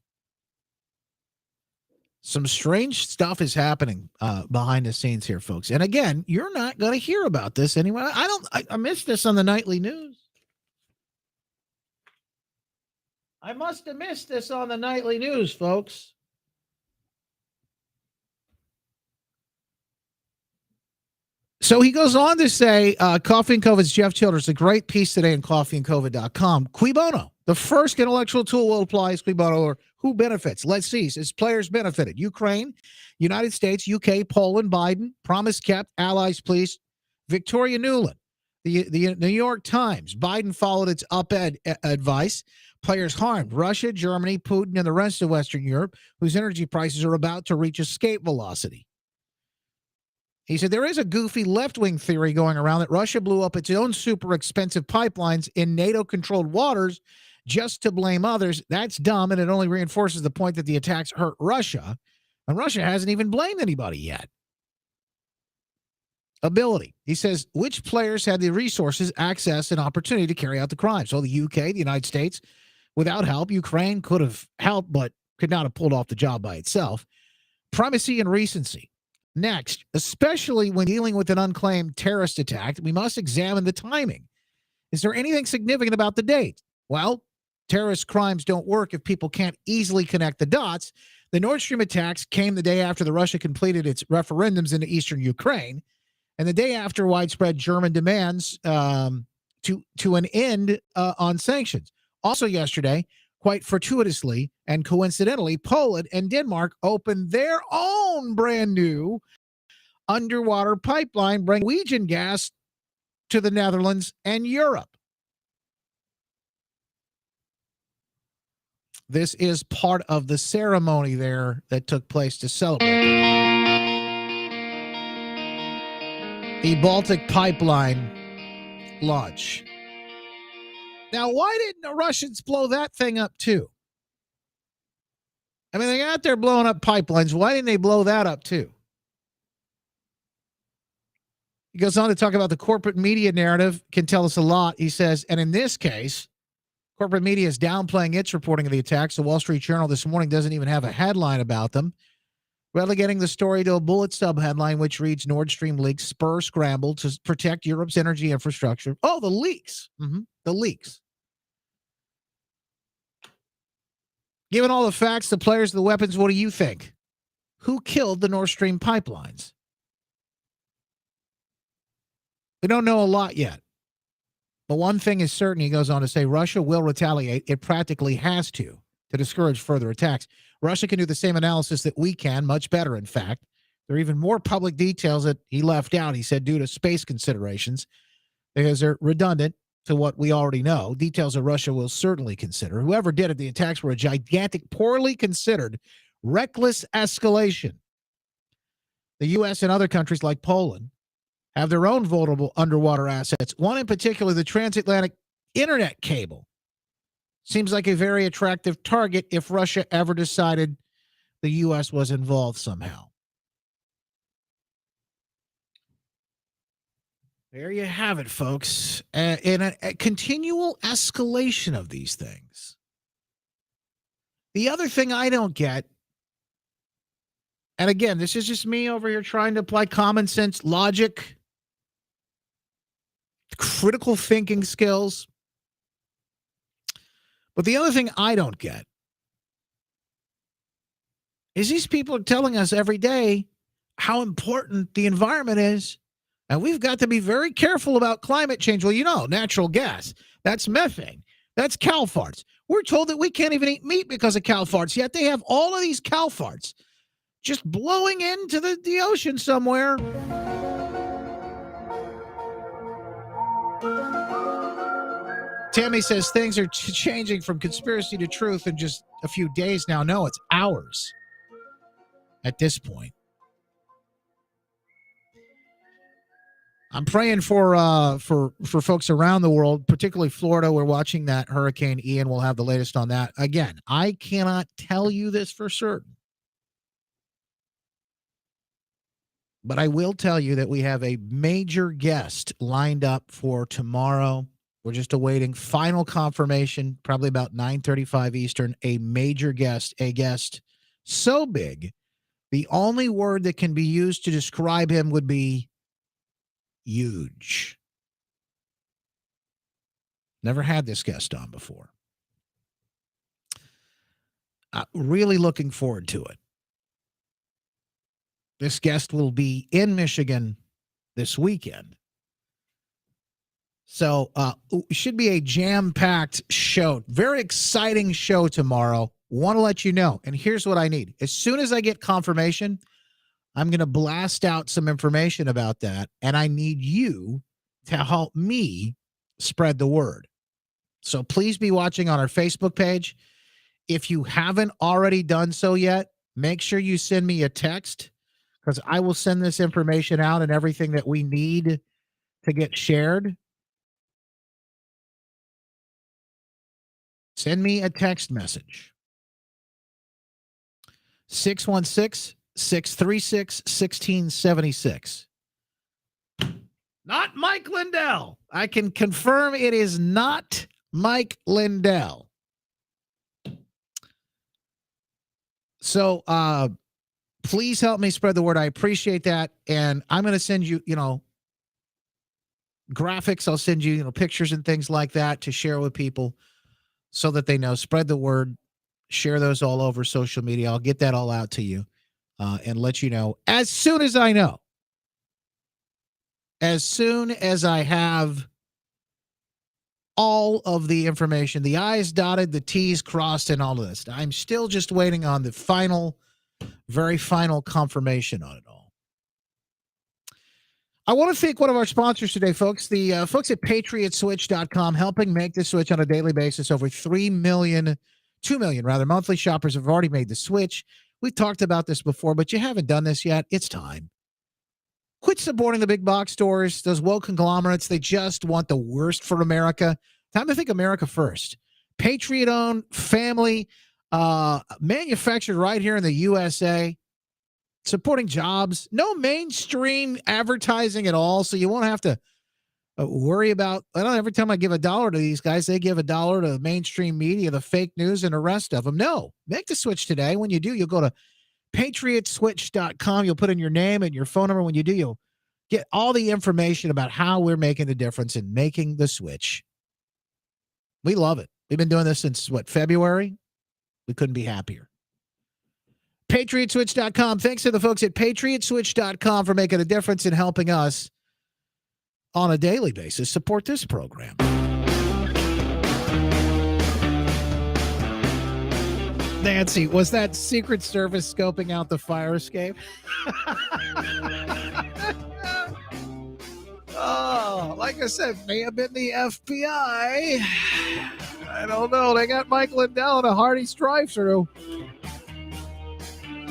Some strange stuff is happening behind the scenes here, folks. And again, you're not going to hear about this anyway. I missed this on the nightly news. I must have missed this on the nightly news, folks. So he goes on to say, Coffee and COVID's Jeff Childers, a great piece today in coffeeandcovid.com. Cui bono? The first intellectual tool will apply is cui bono, or who benefits? Let's see. Its players benefited. Ukraine, United States, UK, Poland, Biden, promise kept, allies pleased. Victoria Nuland, the New York Times, Biden followed its op-ed advice. Players harmed, Russia, Germany, Putin, and the rest of Western Europe, whose energy prices are about to reach escape velocity. He said there is a goofy left-wing theory going around that Russia blew up its own super expensive pipelines in NATO-controlled waters just to blame others. That's dumb, and it only reinforces the point that the attacks hurt Russia, and Russia hasn't even blamed anybody yet. Ability. He says, which players had the resources, access, and opportunity to carry out the crime? So the UK, the United States, without help. Ukraine could have helped, but could not have pulled off the job by itself. Primacy and recency. Next, especially when dealing with an unclaimed terrorist attack, we must examine the timing. Is there anything significant about the date? Well, terrorist crimes don't work if people can't easily connect the dots. The Nord Stream attacks came the day after the Russia completed its referendums into eastern Ukraine, and the day after widespread German demands to an end on sanctions. Also yesterday, quite fortuitously and coincidentally, Poland and Denmark opened their own brand new underwater pipeline, bringing Norwegian gas to the Netherlands and Europe. This is part of the ceremony there that took place to celebrate the Baltic pipeline launch. Now, why didn't the Russians blow that thing up too? I mean, they got there blowing up pipelines. Why didn't they blow that up too? He goes on to talk about the corporate media narrative can tell us a lot. He says, and in this case, corporate media is downplaying its reporting of the attacks. The Wall Street Journal this morning doesn't even have a headline about them, relegating the story to a bullet sub-headline, which reads, Nord Stream leaks spur scramble to protect Europe's energy infrastructure. Oh, the leaks. The leaks. Given all the facts, the players, the weapons, what do you think? Who killed the Nord Stream pipelines? We don't know a lot yet. But one thing is certain, he goes on to say, Russia will retaliate. It practically has to discourage further attacks. Russia can do the same analysis that we can, much better, in fact. There are even more public details that he left out, he said, due to space considerations, because they're redundant to what we already know. Details that Russia will certainly consider. Whoever did it, the attacks were a gigantic, poorly considered, reckless escalation. The U.S. and other countries like Poland have their own vulnerable underwater assets. One in particular, the transatlantic internet cable. Seems like a very attractive target if Russia ever decided the U.S. was involved somehow. There you have it, folks. In a continual escalation of these things. The other thing I don't get, and again, this is just me over here trying to apply common sense, logic, critical thinking skills. But the other thing I don't get is these people are telling us every day how important the environment is. And we've got to be very careful about climate change. Well, you know, natural gas, that's methane, that's cow farts. We're told that we can't even eat meat because of cow farts, yet they have all of these cow farts just blowing into the ocean somewhere. Tammy says things are changing from conspiracy to truth in just a few days now. No, it's hours at this point. I'm praying for folks around the world, particularly Florida. We're watching that Hurricane Ian. We'll have the latest on that. Again, I cannot tell you this for certain, but I will tell you that we have a major guest lined up for tomorrow. We're just awaiting final confirmation, probably about 9:35 Eastern. A major guest, a guest so big, the only word that can be used to describe him would be huge. Never had this guest on before. Really looking forward to it. This guest will be in Michigan this weekend. So it should be a jam-packed show. Very exciting show tomorrow. Want to let you know. And here's what I need. As soon as I get confirmation, I'm going to blast out some information about that, and I need you to help me spread the word. So please be watching on our Facebook page. If you haven't already done so yet, make sure you send me a text, because I will send this information out and everything that we need to get shared. Send me a text message. 616-636-1676. Not Mike Lindell. I can confirm it is not Mike Lindell. So please help me spread the word. I appreciate that. And I'm going to send you, graphics. I'll send you, pictures and things like that to share with people so that they know. Spread the word. Share those all over social media. I'll get that all out to you and let you know as soon as I know. As soon as I have all of the information, the I's dotted, the T's crossed, and all of this. I'm still just waiting on the final, very final confirmation on it all. I want to thank one of our sponsors today, folks. The folks at PatriotSwitch.com, helping make the switch on a daily basis. Over 2 million monthly shoppers have already made the switch. We've talked about this before, but you haven't done this yet. It's time. Quit supporting the big box stores, those woke conglomerates. They just want the worst for America. Time to think America first. Patriot-owned, family, manufactured right here in the USA. Supporting jobs. No mainstream advertising at all, so you won't have to worry about. I don't know, every time I give $1 to these guys, they give $1 to mainstream media, the fake news, and the rest of them. No, make the switch today. When you do, you'll go to PatriotSwitch.com. You'll put in your name and your phone number. When you do, you'll get all the information about how we're making the difference in making the switch. We love it. We've been doing this since, February? We couldn't be happier. PatriotSwitch.com. Thanks to the folks at PatriotSwitch.com for making a difference in helping us on a daily basis support this program. Nancy, was that Secret Service scoping out the fire escape? Oh, like I said, may have been the FBI. I don't know. They got Mike Lindell in a hearty drive-through.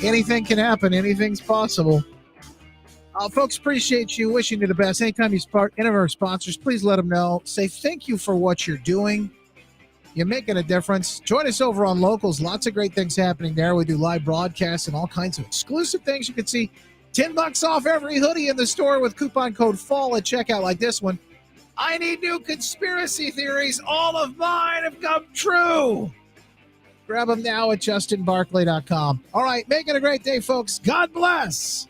Anything can happen. Anything's possible. Folks, appreciate you. Wishing you the best. Anytime you support any of our sponsors, please let them know. Say thank you for what you're doing. You're making a difference. Join us over on Locals. Lots of great things happening there. We do live broadcasts and all kinds of exclusive things. You can see $10 off every hoodie in the store with coupon code FALL at checkout, like this one. I need new conspiracy theories. All of mine have come true. Grab them now at justinbarclay.com. All right, make it a great day, folks. God bless.